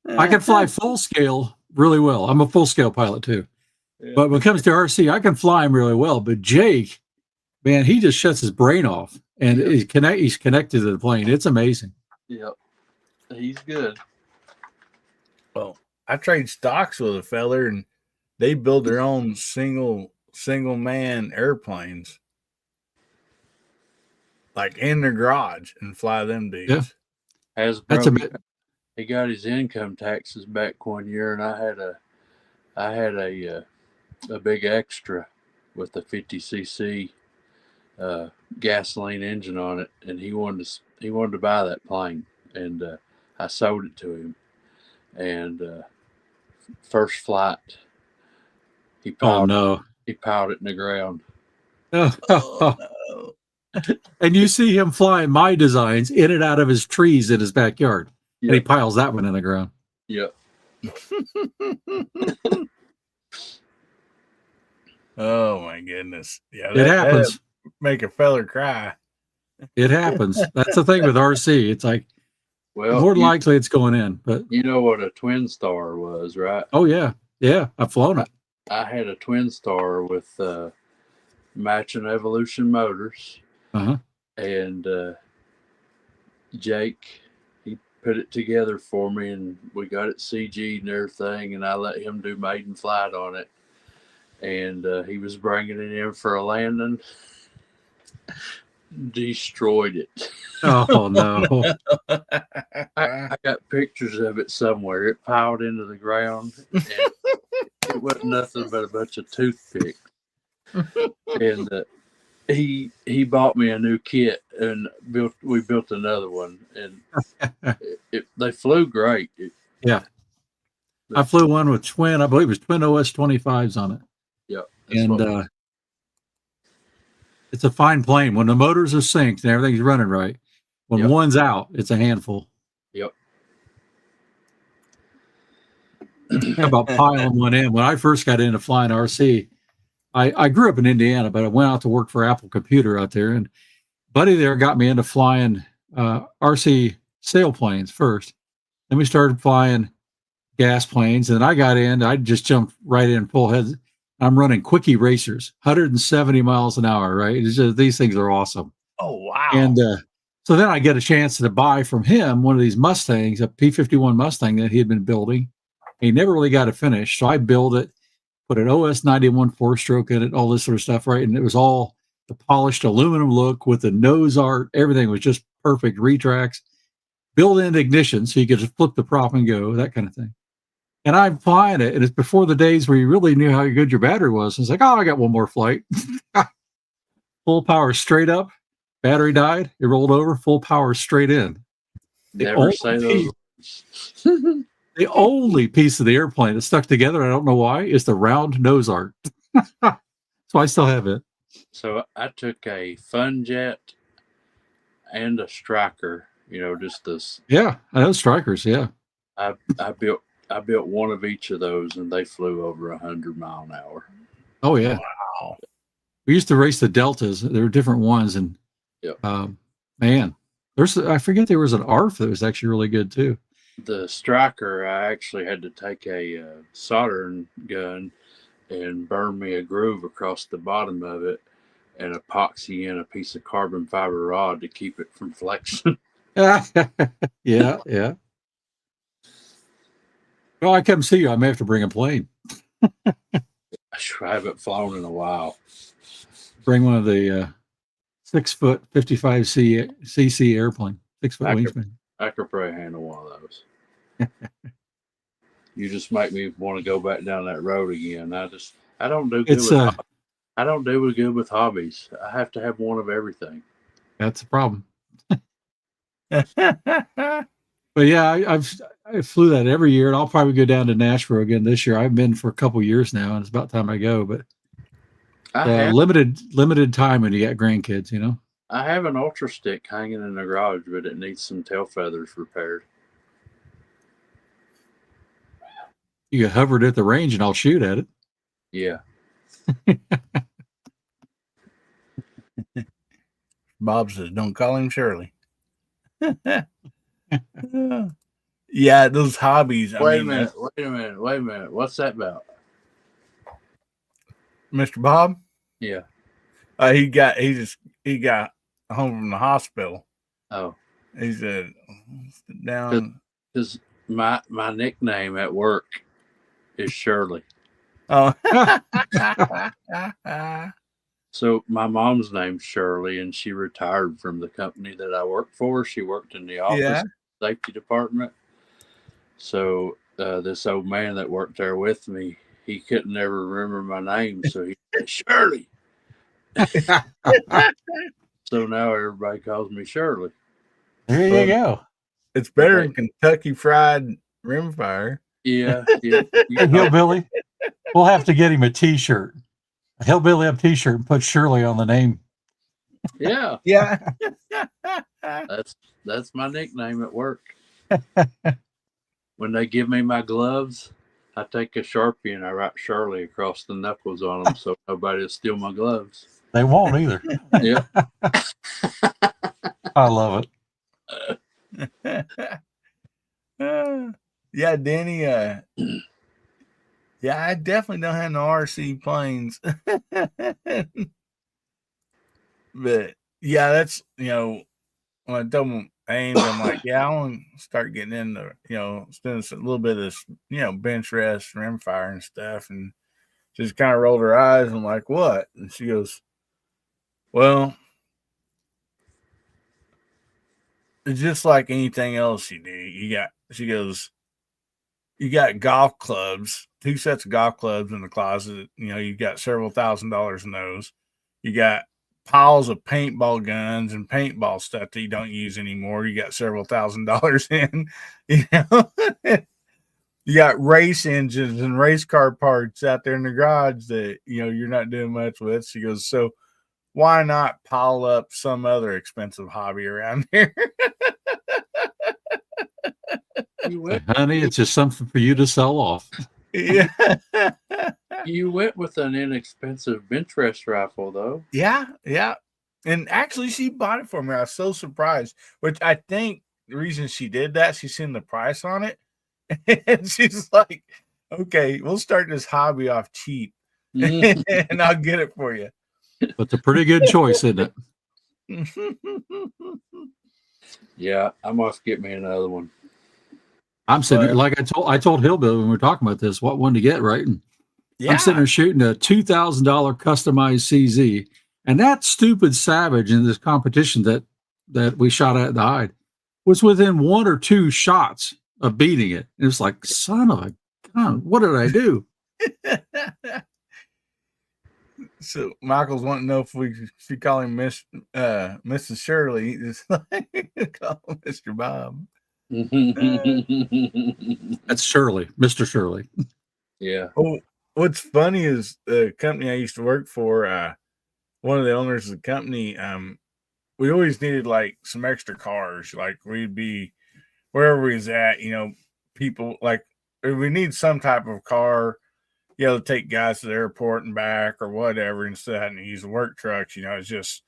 I can fly full scale really well. I'm a full scale pilot too. Yeah. But when it comes to RC, I can fly him really well. But Jake, man, he just shuts his brain off and he's connected to the plane. It's amazing. Yep. He's good. Well, I trade stocks with a feller, and they build their own single man airplanes, like in their garage, and fly them dudes. Yeah. Hasbro, he got his income taxes back one year, and I had a big extra with a 50cc gasoline engine on it, and he wanted to buy that plane, and I sold it to him. And first flight, he piled it in the ground. Oh, no. And you see him flying my designs in and out of his trees in his backyard, and he piles that one in the ground. Yep. Oh my goodness! Yeah, it happens. Make a feller cry. It happens. That's the thing with RC. It's like, well, more than likely it's going in. But you know what a twin star was, right? Oh yeah, I've flown it. I had a twin star with matching Evolution motors, and Jake, he put it together for me, and we got it CG'd and everything, and I let him do maiden flight on it, and he was bringing it in for a landing. Destroyed it. Oh no. I got pictures of it somewhere. It piled into the ground, and it wasn't nothing but a bunch of toothpicks. And he bought me a new kit, and we built another one, and they flew great. I flew one with twin, I believe it was twin OS 25s on it. Yep. And it's a fine plane. When the motors are synced and everything's running right, when one's out, it's a handful. Yep. How about piling one in? When I first got into flying RC, I grew up in Indiana, but I went out to work for Apple Computer out there, and buddy there got me into flying RC sailplanes first. Then we started flying gas planes, and I got in. I just jumped right in full head. I'm running quickie racers, 170 miles an hour, right? It's just, these things are awesome. Oh, wow. And so then I get a chance to buy from him one of these Mustangs, a P-51 Mustang that he had been building. He never really got it finished. So I built it, put an OS 91 four-stroke in it, all this sort of stuff, right? And it was all the polished aluminum look with the nose art. Everything was just perfect, retracts, built-in ignition, so you could just flip the prop and go, that kind of thing. And I'm flying it, and it's before the days where you really knew how good your battery was. It's like, oh, I got one more flight. Full power straight up. Battery died. It rolled over. Full power straight in. Never say those. The only piece of the airplane that's stuck together, I don't know why, is the round nose art. So I still have it. So I took a Fun Jet and a Striker. Just this. Yeah, I know Strikers. Yeah, I built one of each of those, and they flew over 100 miles an hour. Oh yeah. Wow. We used to race the Deltas. There were different ones, and man, I forget there was an ARF that was actually really good too. The Striker, I actually had to take a soldering gun and burn me a groove across the bottom of it, and epoxy in a piece of carbon fiber rod to keep it from flexing. Yeah. Well, I come see you. I may have to bring a plane. I haven't flown in a while. Bring one of the 6-foot 55cc airplane, 6-foot wingspan. I could probably handle one of those. You just make me want to go back down that road again. I don't do good It's with I don't do good with hobbies. I have to have one of everything. that's a problem. But yeah, I flew that every year, and I'll probably go down to Nashville again this year. I've been for a couple years now, and it's about time I go. But limited time when you got grandkids, you know. I have an ultra stick hanging in the garage, but it needs some tail feathers repaired. You can hover it at the range, and I'll shoot at it. Yeah. Bob says, "Don't call him Shirley." Yeah, those hobbies. Wait a minute. What's that about? Mr. Bob? Yeah. He got home from the hospital. Oh. He said, "Sit down." Because my nickname at work is Shirley. Oh. So my mom's name's Shirley, and she retired from the company that I worked for. She worked in the office safety department. So this old man that worked there with me, he couldn't ever remember my name, so he said Shirley. So now everybody calls me Shirley. There you go. It's better than Kentucky Fried Rimfire. Yeah. Hillbilly. We'll have to get him a T-shirt. A Hillbilly Up T-shirt and put Shirley on the name. Yeah. Yeah. That's my nickname at work. When they give me my gloves, I take a Sharpie and I write Shirley across the knuckles on them so nobody will steal my gloves. They won't either. Yeah. I love it. Yeah, Danny. Yeah, I definitely don't have no RC planes. But yeah, that's, you know, when I told them aimed, I'm like, yeah, I want to start getting into, you know, doing a little bit of this, you know, bench rest, rimfire and stuff. And just kind of rolled her eyes. I'm like, what? And she goes, well, it's just like anything else you do. She goes, you got golf clubs, 2 sets of golf clubs in the closet. You know, you got several $1,000s in those. You got piles of paintball guns and paintball stuff that you don't use anymore. You got several $1,000s in, you know. You got race engines and race car parts out there in the garage that, you know, you're not doing much with. She goes, so why not pile up some other expensive hobby around here? Honey, it's just something for you to sell off. Yeah. You went with an inexpensive Benchrest rifle, though. Yeah. And actually, she bought it for me. I was so surprised, which I think the reason she did that, she's seen the price on it. And she's like, okay, we'll start this hobby off cheap and I'll get it for you. But it's a pretty good choice, isn't it? Yeah, I must get me another one. I'm sitting there, like I told Hillbilly when we were talking about this, what one to get, right? And I'm sitting there shooting a $2,000 customized CZ, and that stupid Savage in this competition that we shot at the Hyde was within 1 or 2 shots of beating it. And it's like, son of a gun, what did I do? So Michael's wanting to know if we should call him Mrs. Shirley. Just like call him Mr. Bob. That's Shirley, Mr. Shirley. Yeah. Oh, what's funny is the company I used to work for, one of the owners of the company, we always needed like some extra cars. Like we'd be wherever we was at, you know, people like we need some type of car, you know, to take guys to the airport and back or whatever instead of having to use the work trucks, you know, it's just,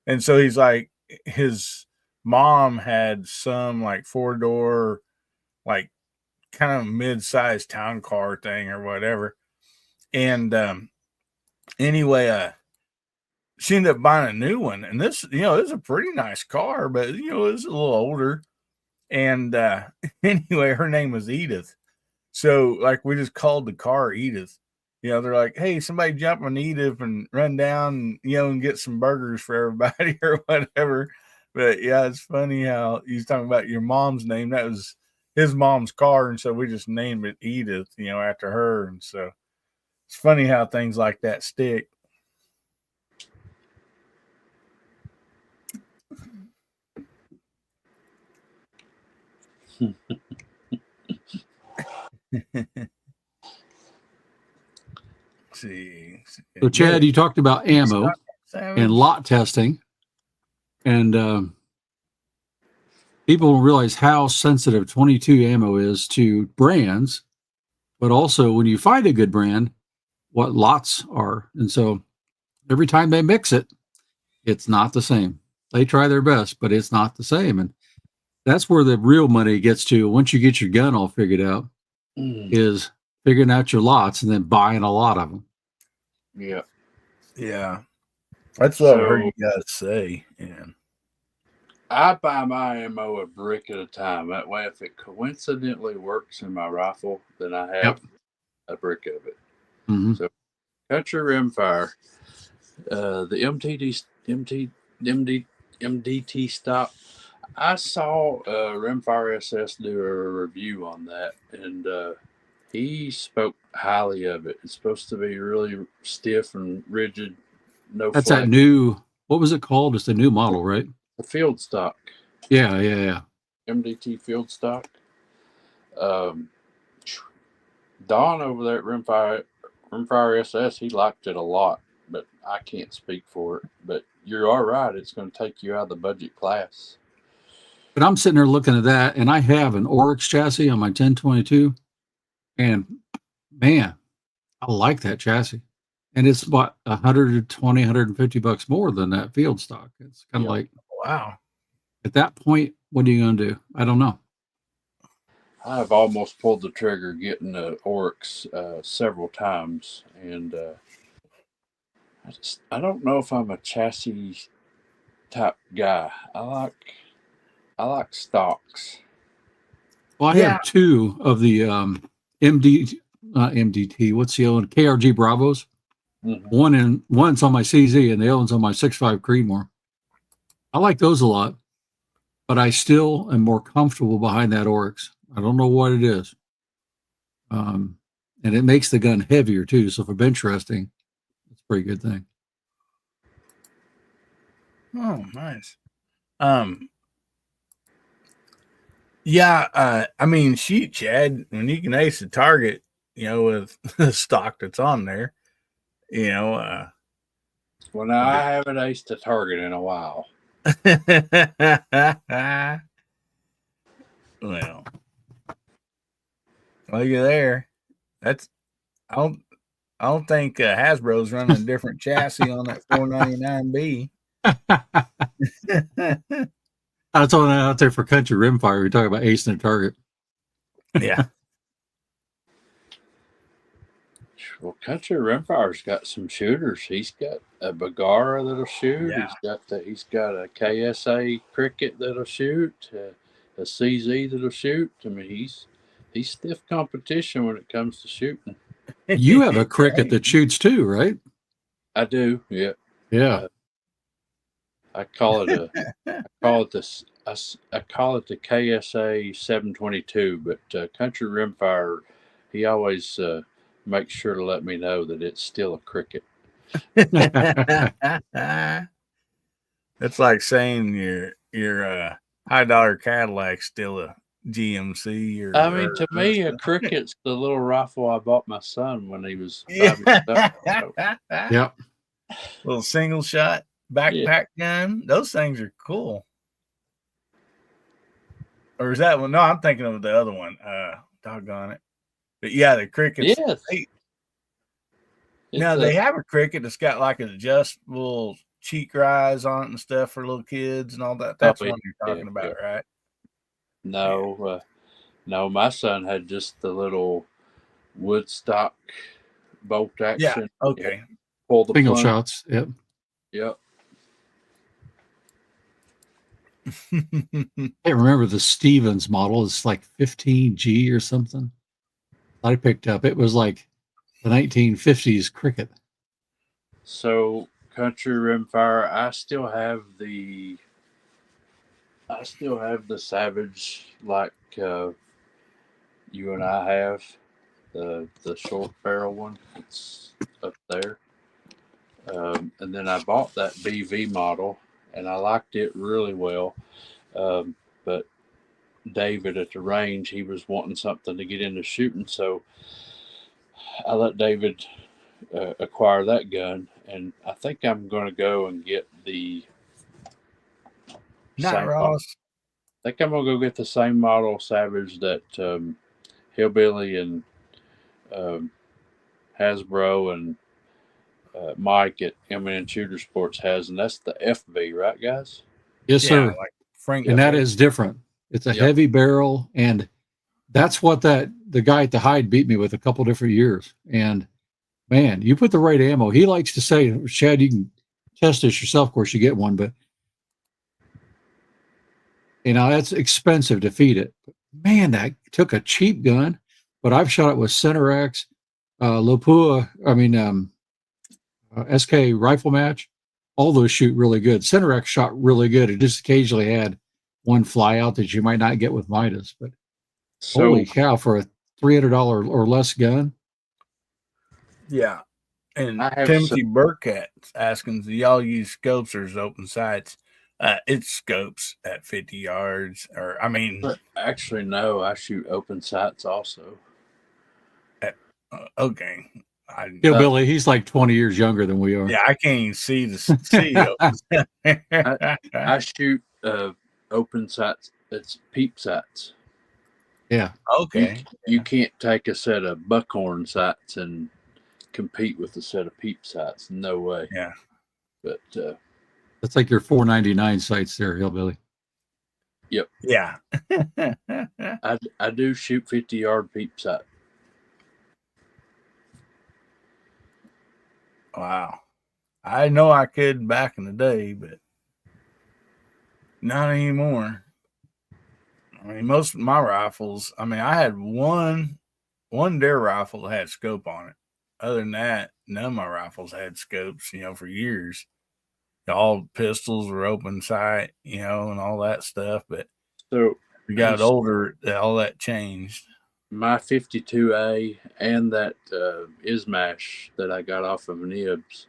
and so he's like, his mom had some like 4-door, like kind of mid-sized town car thing or whatever. And anyway, she ended up buying a new one. And this, you know, it's a pretty nice car, but, you know, it's a little older. And anyway, her name was Edith. So, like, we just called the car Edith. You know, they're like, hey, somebody jump on Edith and run down, you know, and get some burgers for everybody or whatever. But yeah, it's funny how you was talking about your mom's name. That was, his mom's car, and so we just named it Edith, after her. And so it's funny how things like that stick. See. So, Chad, you talked about ammo and lot testing, and people don't realize how sensitive 22 ammo is to brands, but also when you find a good brand, what lots are. And so every time they mix it, it's not the same. They try their best, but it's not the same. And that's where the real money gets to once you get your gun all figured out, is figuring out your lots and then buying a lot of them. Yeah. Yeah. That's what I've heard you guys say. Yeah. I buy my ammo a brick at a time. That way, if it coincidentally works in my rifle, then I have a brick of it. Mm-hmm. So, Country Rimfire, the MDT stock. I saw Rimfire SS do a review on that, and he spoke highly of it. It's supposed to be really stiff and rigid, no That's flex. that new, what was it called? It's a new model, right? The field stock. Yeah. MDT field stock. Don over there at Rimfire SS, he liked it a lot, but I can't speak for it. But you're all right. It's going to take you out of the budget class. But I'm sitting there looking at that, and I have an Oryx chassis on my 1022, and man, I like that chassis. And it's about 120, 150 bucks more than that field stock. It's kind of like, wow. At that point, what are you going to do? I don't know. I've almost pulled the trigger getting the Oryx several times, and I don't know if I'm a chassis type guy. I like stocks. Well, I have two of the MDT. What's the other one? KRG Bravos. Mm-hmm. One's on my CZ, and the other one's on my 6.5 Creedmoor. I like those a lot, but I still am more comfortable behind that Oryx. I don't know what it is. And it makes the gun heavier too. So for bench resting, it's a pretty good thing. Oh, nice. Yeah, I mean, shoot, Chad, when you can ace a target, with the stock that's on there, well, now I haven't aced a target in a while. Well, look at there. That's I don't think Hasbro's running a different chassis on that 499B. That's on out there for Country Rimfire. We talk about acing a target. Yeah. Well, Country Rimfire's got some shooters. He's got a Bagara that'll shoot. Yeah. He's got a KSA Cricket that'll shoot. A CZ that'll shoot. I mean, he's stiff competition when it comes to shooting. You have a Cricket that shoots too, right? I do. Yeah. Yeah. I call it the KSA 722, but Country Rimfire, he always makes sure to let me know that it's still a Cricket. That's like saying your $high Cadillac's still a GMC. To me, a Cricket's the little rifle I bought my son when he was 5 years old. Yep. Little single shot backpack gun. Those things are cool. Or is that one? No, I'm thinking of the other one. Doggone it. But yeah, the Crickets. Yes. They have a Cricket that's got like an adjustable cheek rise on it and stuff for little kids and all that. That's what you're talking about, right? No, no, my son had just the little Woodstock bolt action. Yeah, okay. Pull the single shots. Yep. Yep. I remember the Stevens model. It's like 15G or something. I picked up. It was like the 1950s Cricket. So Country Rimfire, I still have the Savage, like you and I have, the short barrel one. It's up there. And then I bought that BV model, and I liked it really well. But David at the range, he was wanting something to get into shooting, so I let David acquire that gun, and I think I'm going to go and get the Not same model. Ross. I think I'm going to go get the same model Savage that Hillbilly and Hasbro and Mike at M&N Shooter Sports has, and that's the FB, right, guys? Yes, Yeah, sir. like Frank. And that is different. It's a Yep. heavy barrel, and that's what the guy at the Hyde beat me with a couple different years. And man, you put the right ammo. He likes to say, Chad, you can test this yourself. Of course, you get one, but that's expensive to feed it. Man, that took a cheap gun, but I've shot it with Center X, Lopua. SK rifle match. All those shoot really good. Center X shot really good. It just occasionally had one fly out that you might not get with Midas, but holy cow, for a $300 or less gun. Yeah. And I have Timothy Burkett's asking, do y'all use scopes or is it open sights? It's scopes at 50 yards. Actually, no, I shoot open sights also. Okay. Billy, he's like 20 years younger than we are. Yeah, I can't even see the I shoot open sights. It's peep sights. Yeah. Okay. You can't take a set of buckhorn sights and compete with a set of peep sights. No way. Yeah. But that's like your $4.99 sights there, Hillbilly. Yep. Yeah. I do shoot 50-yard peep sight. Wow. I know I could back in the day, but not anymore. I mean, most of my rifles, I had one deer rifle that had scope on it. Other than that, none of my rifles had scopes, for years. All pistols were open sight, and all that stuff. But so we got older, all that changed. My 52A and that Ismash that I got off of Nibs,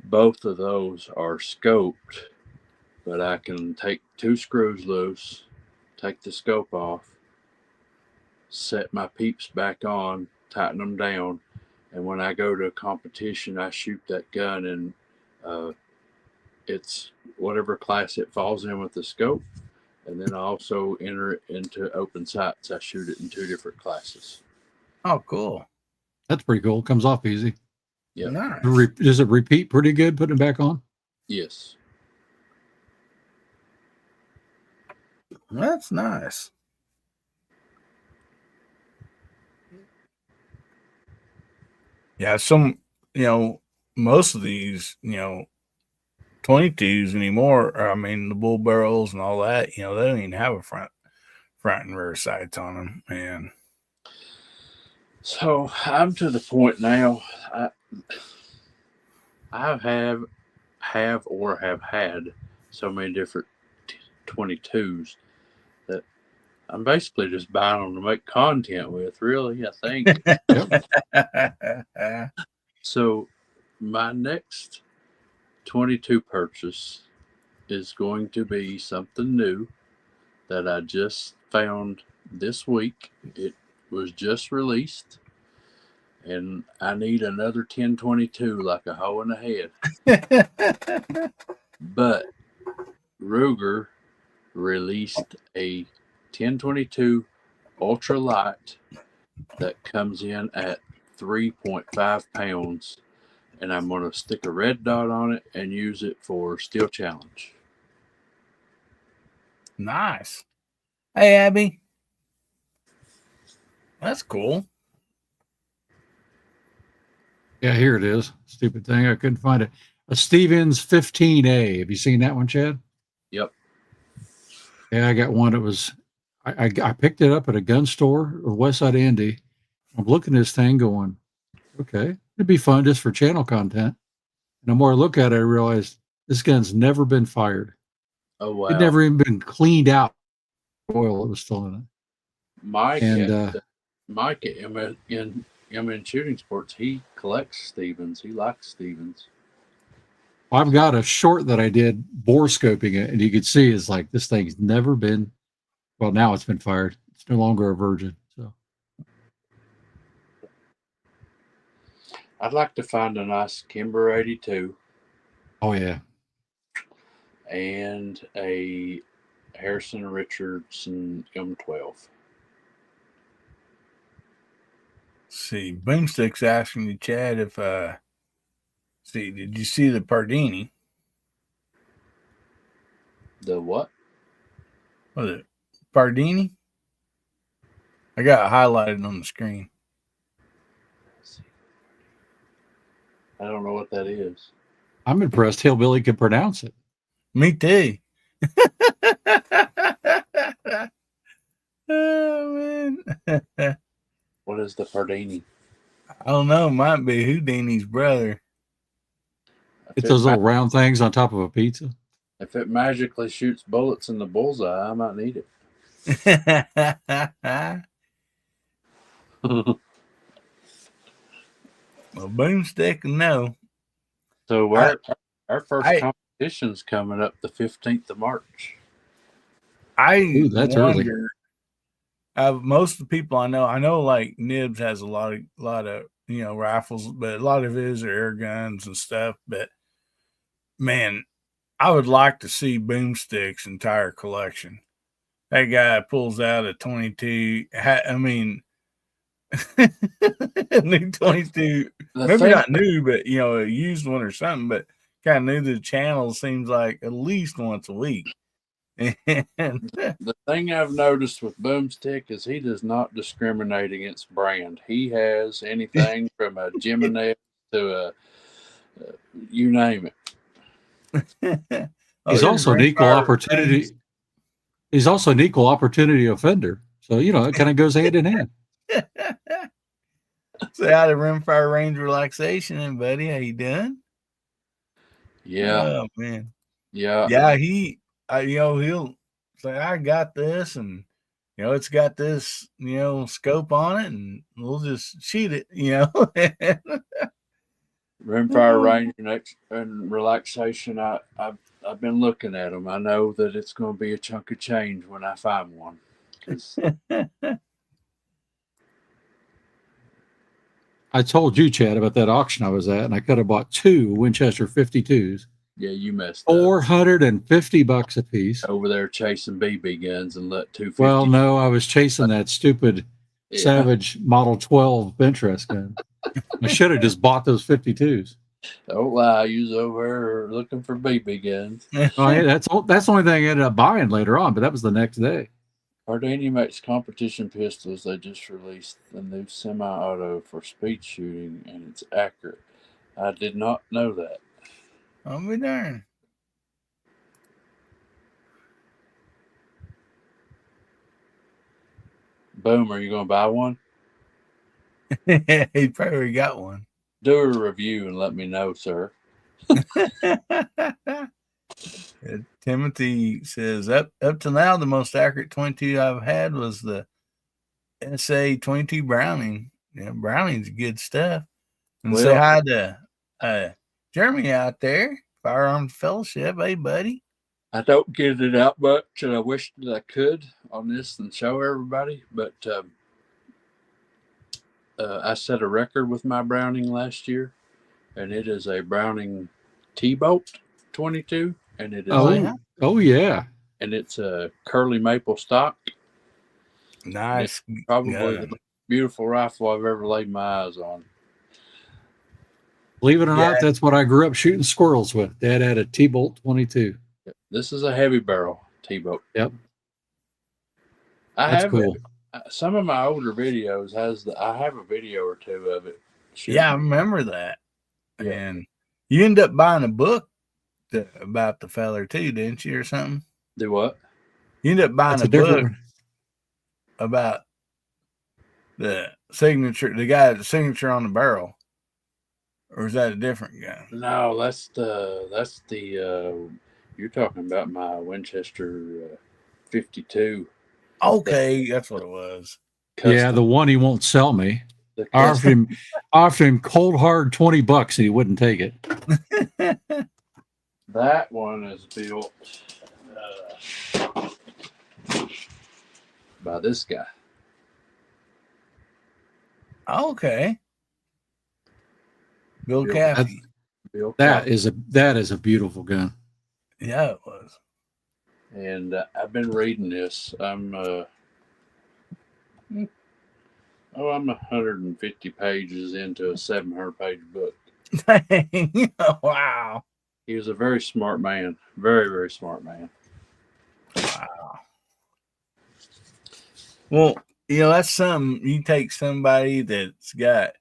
both of those are scoped, but I can take 2 screws loose, take the scope off, set my peeps back on, tighten them down, and when I go to a competition, I shoot that gun, and it's whatever class it falls in with the scope. And then I also enter it into open sights. I shoot it in 2 different classes. Oh, cool. That's pretty cool. Comes off easy. Yeah. Nice. Does it repeat pretty good putting it back on? Yes. That's nice. Yeah, most of these, 22s anymore, the bull barrels and all that, they don't even have a front and rear sights on them. And so I'm to the point now. I have had so many different 22s that I'm basically just buying them to make content with, really, I think. So my next 22 purchase is going to be something new that I just found this week. It was just released, and I need another 1022 like a hoe in the head. But Ruger released a 1022 ultra light that comes in at 3.5 pounds, and I'm going to stick a red dot on it and use it for Steel Challenge. Nice. Hey, Abby. That's cool. Yeah, here it is. Stupid thing. I couldn't find it. A Stevens 15A. Have you seen that one, Chad? Yep. Yeah, I got one. It was, I picked it up at a gun store of Westside Indy. I'm looking at this thing going, okay, it'd be fun just for channel content. And the more I look at it, I realized this gun's never been fired. Oh, wow. It never even been cleaned out. Oil that was still in it. Mike And at Mike at MN Shooting Sports, he collects Stevens. He likes Stevens. I've got a short that I did bore scoping it, and you could see is like this thing's never been. Well, now it's been fired. It's no longer a virgin. So I'd like to find a nice Kimber 82 oh yeah, and a Harrison Richardson M12. See, Boomstick's asking you, Chad, if see, did you see the Pardini? The what? What is it? Pardini? I got it highlighted on the screen. I don't know what that is. I'm impressed Hillbilly could pronounce it. Me too. Oh man. What is the Pardini? I don't know. Might be Houdini's brother. It's those little round things on top of a pizza. If it magically shoots bullets in the bullseye, I might need it. Well, Boomstick, no. So our first competition's coming up the 15th of March. That's wonder. Early. Most of the people I know like Nibs has a lot of rifles, but a lot of his are air guns and stuff. But man, I would like to see Boomstick's entire collection. That guy pulls out a 22. I mean, new 22. Maybe not new, but a used one or something. But kind of new to the channel. Seems like at least once a week. And the thing I've noticed with Boomstick is he does not discriminate against brand. He has anything from a Gemini to a you name it. He's also an equal opportunity. He's also an equal opportunity offender. So it kind of goes hand in hand. So out of Rimfire Range Relaxation, buddy, how you doing? Yeah. Oh man. Yeah. Yeah. He'll say, I got this, and it's got this, scope on it, and we'll just shoot it, Rimfire Range and Relaxation. I've been looking at them. I know that it's going to be a chunk of change when I find one. I told you, Chad, about that auction I was at, and I could have bought 2 Winchester 52s. Yeah, you messed up. $450 a piece. Over there chasing BB guns and let 250. Well, no, I was chasing that stupid Savage Model 12 Benchrest gun. I should have just bought those 52s. Don't lie, you was over there looking for BB guns. Oh, yeah, that's the only thing I ended up buying later on, but that was the next day. Pardini makes competition pistols. They just released the new semi-auto for speed shooting, and it's accurate. I did not know that. I'll be darned. Boom, are you going to buy one? He probably got one. Do a review and let me know, sir. Timothy says, up to now, the most accurate 22 I've had was the SA 22 Browning. Yeah, Browning's good stuff. And say hi to Jeremy out there, Firearms Fellowship. Hey, buddy. I don't get it out much, and I wish that I could on this and show everybody, but I set a record with my Browning last year, and it is a Browning T-Bolt 22, and it is oh yeah, and it's a curly maple stock. Nice, probably the most beautiful rifle I've ever laid my eyes on. Believe it or not, that's what I grew up shooting squirrels with. Dad had a T-Bolt 22. This is a heavy barrel T-Bolt. Yep, that's cool. Some of my older videos I have a video or two of it. Yeah, I remember that. Yeah. And you end up buying a book about the feller too, didn't you, or something? Do what? You end up buying a book about the signature, the guy, the signature on the barrel, or is that a different guy? No, that's the you're talking about my Winchester 52. Okay, that's what it was. Yeah, the one he won't sell me. the I custom, offered him cold hard $20 and he wouldn't take it. that one is built by this guy. Okay. Bill Bill, Caffey. Bill That Cosby. is a beautiful gun. Yeah, it was. And I've been reading this. I'm 150 pages into a 700-page book. Dang. Wow. He was a very smart man, very very smart man. Wow. Well, that's something. You take somebody that's got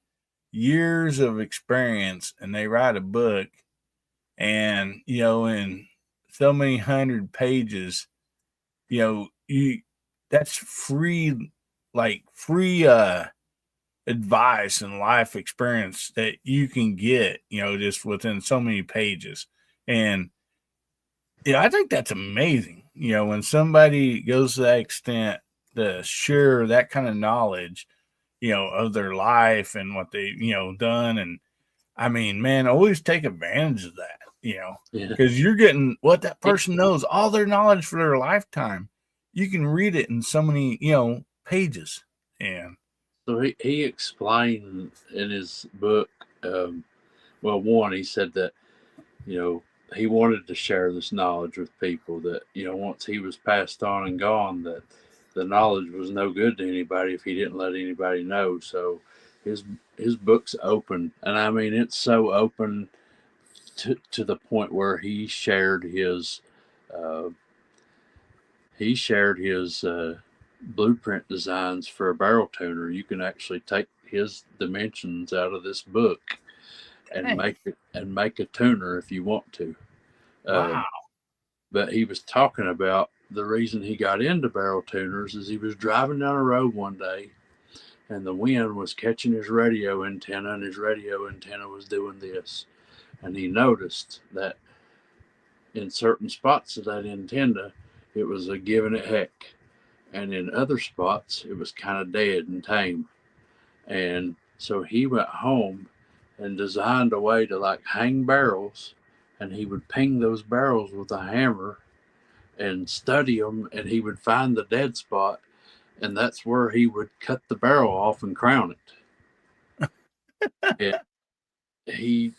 years of experience and they write a book, and in so many hundred pages, you that's free, like free advice and life experience that you can get, just within so many pages. And I think that's amazing. When somebody goes to that extent to share that kind of knowledge, of their life and what they, done. And I mean, man, always take advantage of that, Yeah. because you're getting what that person knows, all their knowledge for their lifetime. You can read it in so many, pages. And So he explained in his book, well, one, he said that, he wanted to share this knowledge with people that, once he was passed on and gone, that the knowledge was no good to anybody if he didn't let anybody know. So his book's open. And I mean, it's so open to the point where he shared his uh, blueprint designs for a barrel tuner. You can actually take his dimensions out of this book and make a tuner if you want to. wow. But he was talking about the reason he got into barrel tuners is he was driving down a road one day and the wind was catching his radio antenna, and his radio antenna was doing this. And he noticed that in certain spots of that antenna, it was a giving it heck. And in other spots, it was kind of dead and tame. And so he went home and designed a way to like hang barrels, and he would ping those barrels with a hammer and study them, and he would find the dead spot, and that's where he would cut the barrel off and crown it. he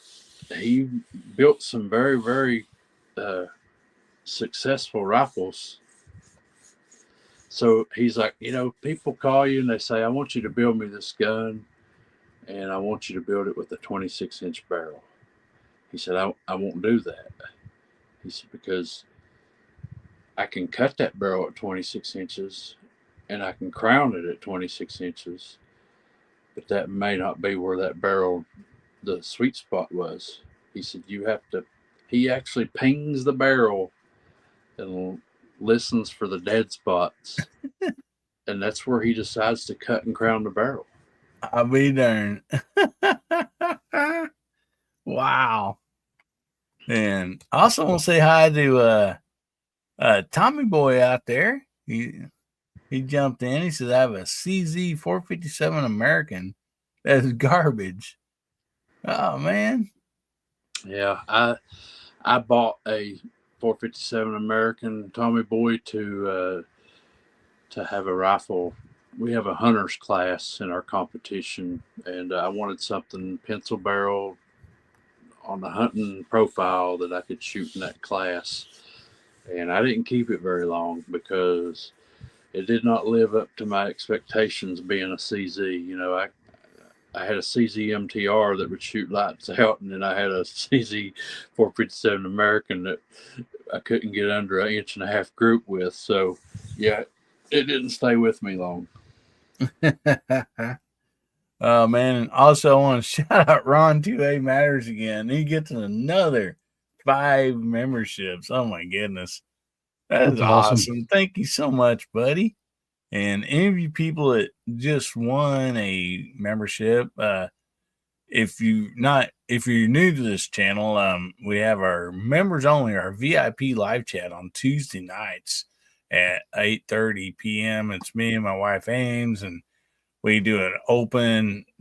built some very very successful rifles. So he's like, people call you and they say, I want you to build me this gun, and I want you to build it with a 26-inch barrel. He said, I won't do that. He said, because I can cut that barrel at 26 inches and I can crown it at 26 inches, but that may not be where that barrel, the sweet spot was. He said, he actually pings the barrel and listens for the dead spots. And that's where he decides to cut and crown the barrel. I'll be darned. Wow. And I also want to say hi to Tommy Boy out there. He jumped in. He says, I have a CZ 457 American. That's garbage. Oh man. Yeah, I bought a 457 American Tommy Boy to have a rifle. We have a hunter's class in our competition, and I wanted something pencil barrel on the hunting profile that I could shoot in that class. And I didn't keep it very long because it did not live up to my expectations being a CZ. I had a CZ MTR that would shoot lights out, and then I had a CZ 457 American that I couldn't get under an 1.5-inch group with. So, yeah, it didn't stay with me long. Oh man. And also I want to shout out Ron 2A Matters again. He gets another 5 memberships. Oh my goodness. That is That's awesome. awesome. Thank you so much, buddy. And any of you people that just won a membership, if you're new to this channel, we have our members only, our VIP live chat on Tuesday nights. at 8:30 p.m. It's me and my wife Ames, and we do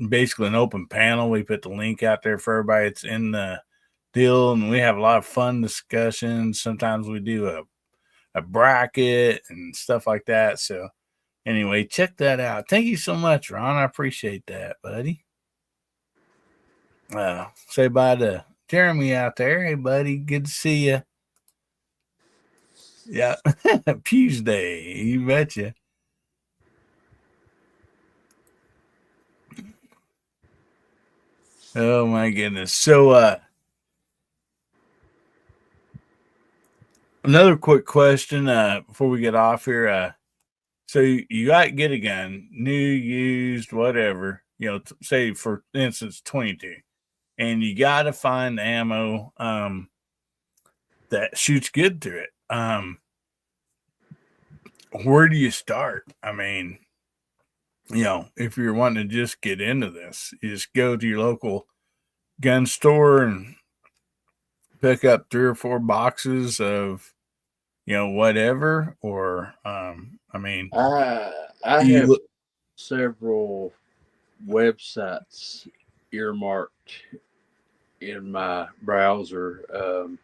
basically an open panel. We put the link out there for everybody. It's in the deal, and we have a lot of fun discussions. Sometimes we do a bracket and stuff like that. So anyway, check that out. Thank you so much, Ron. I appreciate that, buddy. Say bye to Jeremy out there. Hey, buddy, good to see you. Yeah, Tuesday, you betcha. Oh my goodness. So another quick question before we get off here. So you got to get a gun, new, used, whatever, say for instance 22, and you got to find ammo that shoots good through it. Where do you start? I mean, if you're wanting to just get into this, you just go to your local gun store and pick up 3 or 4 boxes of, whatever, or, I mean, I have several websites earmarked in my browser.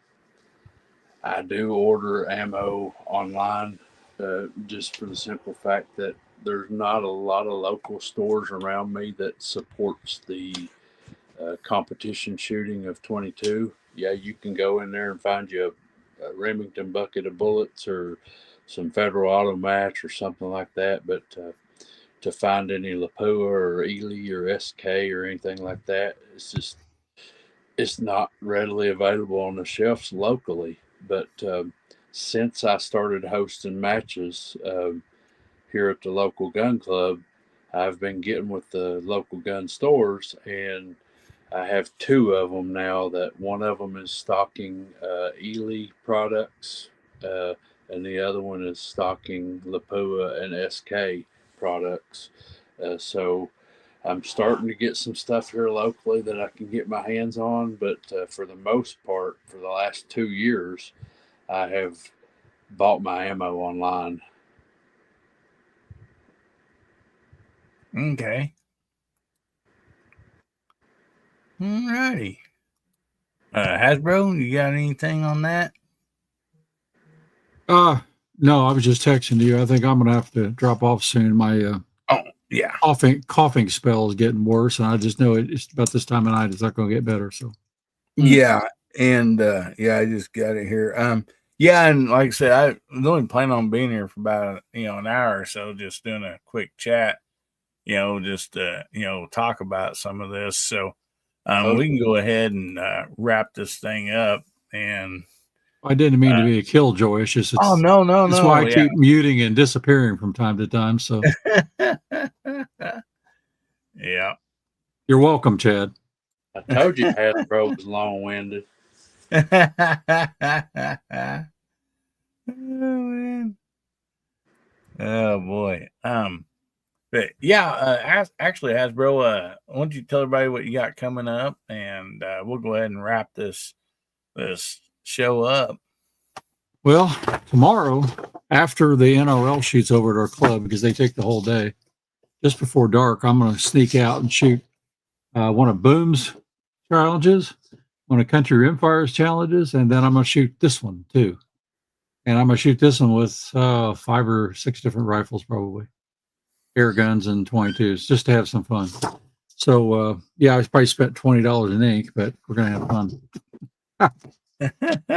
I do order ammo online just for the simple fact that there's not a lot of local stores around me that supports the competition shooting of 22. Yeah, you can go in there and find you a Remington bucket of bullets or some Federal Auto Match or something like that, but to find any Lapua or Ely or SK or anything like that, it's not readily available on the shelves locally. But since I started hosting matches here at the local gun club, I've been getting with the local gun stores, and I have 2 of them now. That one of them is stocking Ely products, and the other one is stocking Lapua and SK products. So I'm starting to get some stuff here locally that I can get my hands on, but for the most part, for the last 2 years, I have bought my ammo online. Okay. Alrighty. Hasbro, you got anything on that? No, I was just texting you. I think I'm gonna have to drop off soon. My Yeah. coughing spell is getting worse, and I just know it's about this time of night. It's not gonna get better. So Yeah. And I just got it here. Yeah, and like I said, I only plan on being here for about an hour or so, just doing a quick chat, just talk about some of this. So we can go ahead and wrap this thing up. And I didn't mean to be a killjoy. It's just no, that's why I keep muting and disappearing from time to time. So yeah. You're welcome, Chad. I told you Hasbro was long-winded. Oh man. Oh boy. But yeah, actually, Hasbro, why don't you tell everybody what you got coming up, and we'll go ahead and wrap this show up. Well, tomorrow, after the NRL shoots over at our club, because they take the whole day, just before dark, I'm going to sneak out and shoot one of Boom's challenges, one of Country Rimfire's challenges, and then I'm going to shoot this one too. And I'm going to shoot this one with 5 or 6 different rifles, probably air guns and 22s, just to have some fun. So I probably spent $20 in ink, but we're going to have fun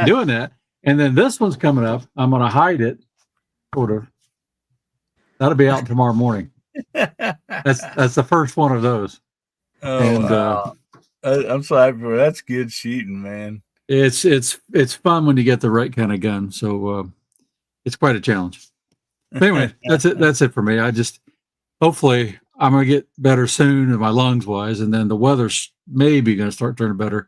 doing that. And then this one's coming up. I'm going to hide it, sort of. That'll be out tomorrow morning. That's the first one of those. Oh, and I'm so happy for that's good shooting, man. It's fun when you get the right kind of gun. So it's quite a challenge. But anyway, that's it. That's it for me. Hopefully I'm going to get better soon in my lungs wise, and then the weather's maybe going to start turning better,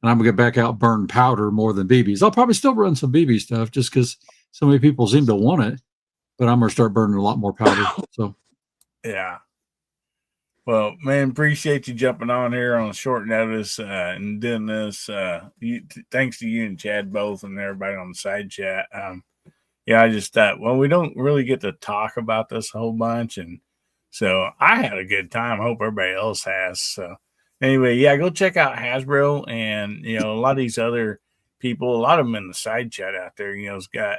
and I'm going to get back out burn powder more than BBs. I'll probably still run some BB stuff just because so many people seem to want it, but I'm going to start burning a lot more powder. So yeah. Well, man, appreciate you jumping on here on short notice and doing this. Thanks to you and Chad both and everybody on the side chat. yeah, I just thought, well, we don't really get to talk about this a whole bunch, and so I had a good time. I hope everybody else has. So anyway, yeah, go check out Hasbro, and a lot of these other people, a lot of them in the side chat out there, has got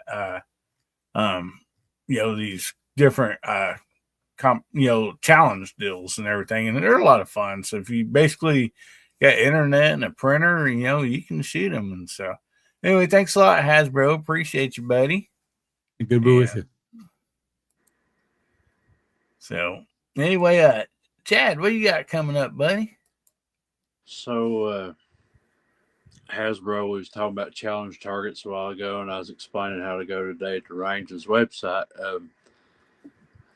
um, these different challenge deals and everything, and they're a lot of fun. So if you basically got internet and a printer, you can shoot them. And so anyway, thanks a lot, Hasbro. Appreciate you, buddy. Good to be with you. So anyway, Chad, what you got coming up, buddy? So Hasbro was talking about challenge targets a while ago, and I was explaining how to go today at the range's website.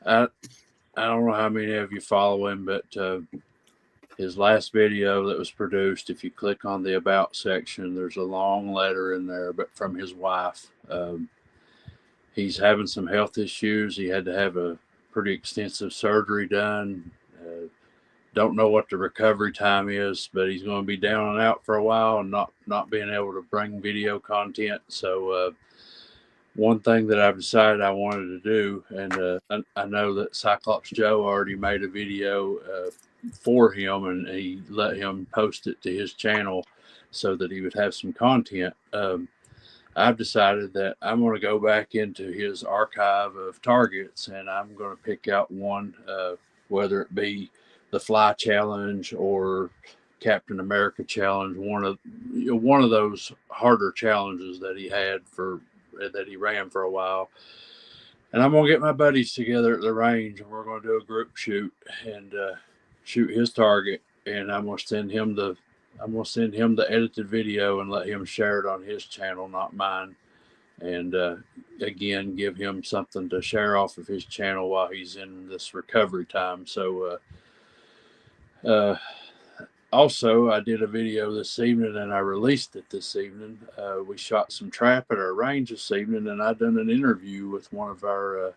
I don't know how many of you follow him, but his last video that was produced, if you click on the About section, there's a long letter in there, but from his wife. He's having some health issues. He had to have a pretty extensive surgery done. Don't know what the recovery time is, but he's going to be down and out for a while and not being able to bring video content. So one thing that I've decided I wanted to do, and I know that Cyclops Joe already made a video for him, and he let him post it to his channel so that he would have some content. I've decided that I'm going to go back into his archive of targets, and I'm going to pick out one, whether it be the Fly Challenge or Captain America Challenge, one of those harder challenges that he ran for a while. And I'm gonna get my buddies together at the range, and we're gonna do a group shoot and shoot his target. And I'm gonna send him the edited video and let him share it on his channel, not mine. And again, give him something to share off of his channel while he's in this recovery time. So also, I did a video this evening, and I released it this evening. We shot some trap at our range this evening, and I done an interview with one of our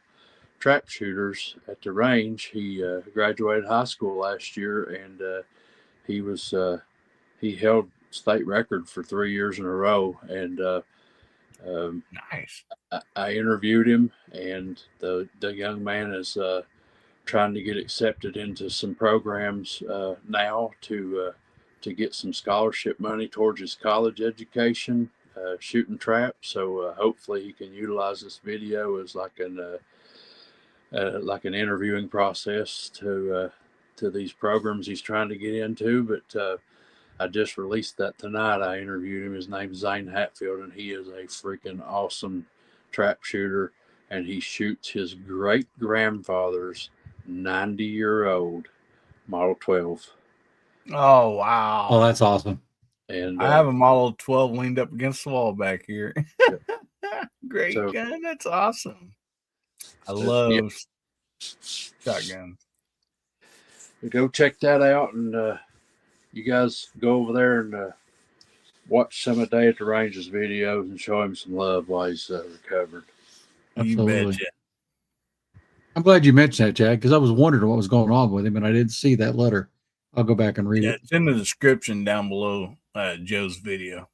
trap shooters at the range. He graduated high school last year, and he held state record for 3 years in a row. And nice. I interviewed him, and the young man is trying to get accepted into some programs now to get some scholarship money towards his college education, shooting trap. So hopefully he can utilize this video as like an interviewing process to these programs he's trying to get into. But I just released that tonight. I interviewed him. His name's Zane Hatfield, and he is a freaking awesome trap shooter. And he shoots his great grandfather's 90-year-old Model 12. Oh wow! Oh, that's awesome. And I have a Model 12 leaned up against the wall back here. Yep. Great gun. That's awesome. I love shotguns. Go check that out, and you guys go over there and watch some of Day at the Range's videos and show him some love while he's recovered. Absolutely. You betcha. I'm glad you mentioned that, Chad, because I was wondering what was going on with him, and I didn't see that letter. I'll go back and read it. It's in the description down below Joe's video.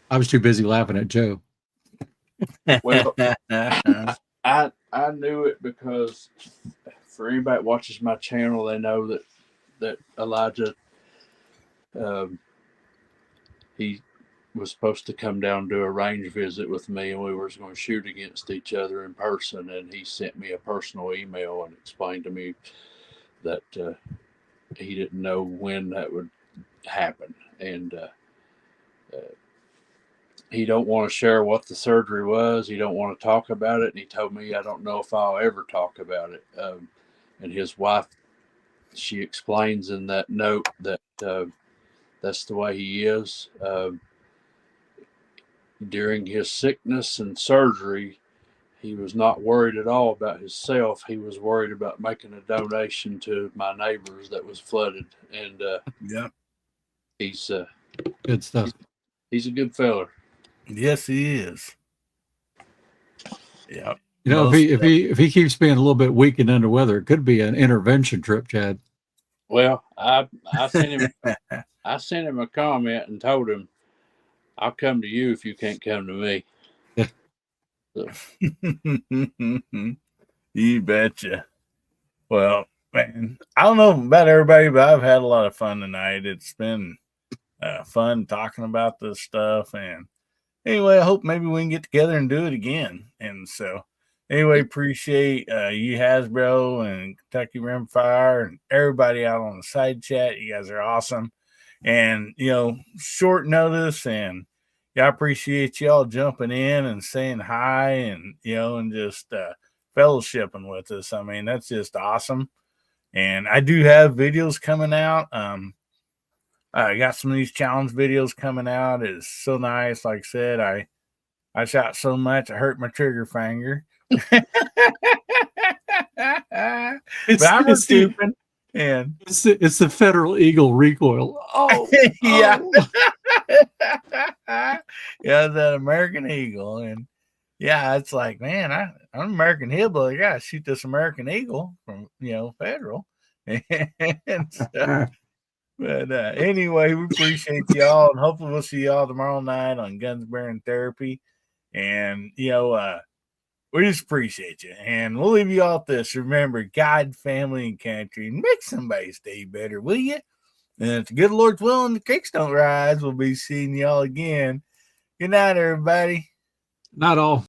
I was too busy laughing at Joe. Well, I knew it because for anybody that watches my channel, they know that Elijah, he was supposed to come down and do a range visit with me, and we were going to shoot against each other in person. And he sent me a personal email and explained to me that he didn't know when that would happen, and he don't want to share what the surgery was. He don't want to talk about it, and he told me, I don't know if I'll ever talk about it. And his wife, she explains in that note that that's the way he is. During his sickness and surgery, he was not worried at all about himself. He was worried about making a donation to my neighbors that was flooded. And yeah, he's good stuff. He's a good feller. Yes, he is. Yeah. You know, if he keeps being a little bit weak and under weather, it could be an intervention trip, Chad. Well, I sent him I sent him a comment and told him I'll come to you if you can't come to me. So, You betcha. Well, man, I don't know about everybody, but I've had a lot of fun tonight. It's been fun talking about this stuff. And anyway, I hope maybe we can get together and do it again. And so, anyway, appreciate you, Hasbro, and Kentucky Rimfire, and everybody out on the side chat. You guys are awesome. And, short notice. And I appreciate y'all jumping in and saying hi and, and just fellowshipping with us. I mean, that's just awesome. And I do have videos coming out. I got some of these challenge videos coming out. It's so nice. Like I said, I shot so much I hurt my trigger finger. But I'm recouping. And it's the Federal Eagle recoil. Oh, yeah. oh. Yeah, that American Eagle. And yeah, it's like, man, I'm an American hillbilly. I gotta shoot this American Eagle from Federal. And so, but anyway, we appreciate y'all, and hopefully we'll see y'all tomorrow night on Guns Bearing Therapy. And we just appreciate you. And we'll leave you all with this. Remember, God, family, and country, and make somebody stay better, will you? And if the good Lord's willing, the creeks don't rise, we'll be seeing y'all again. Good night, everybody. Not all.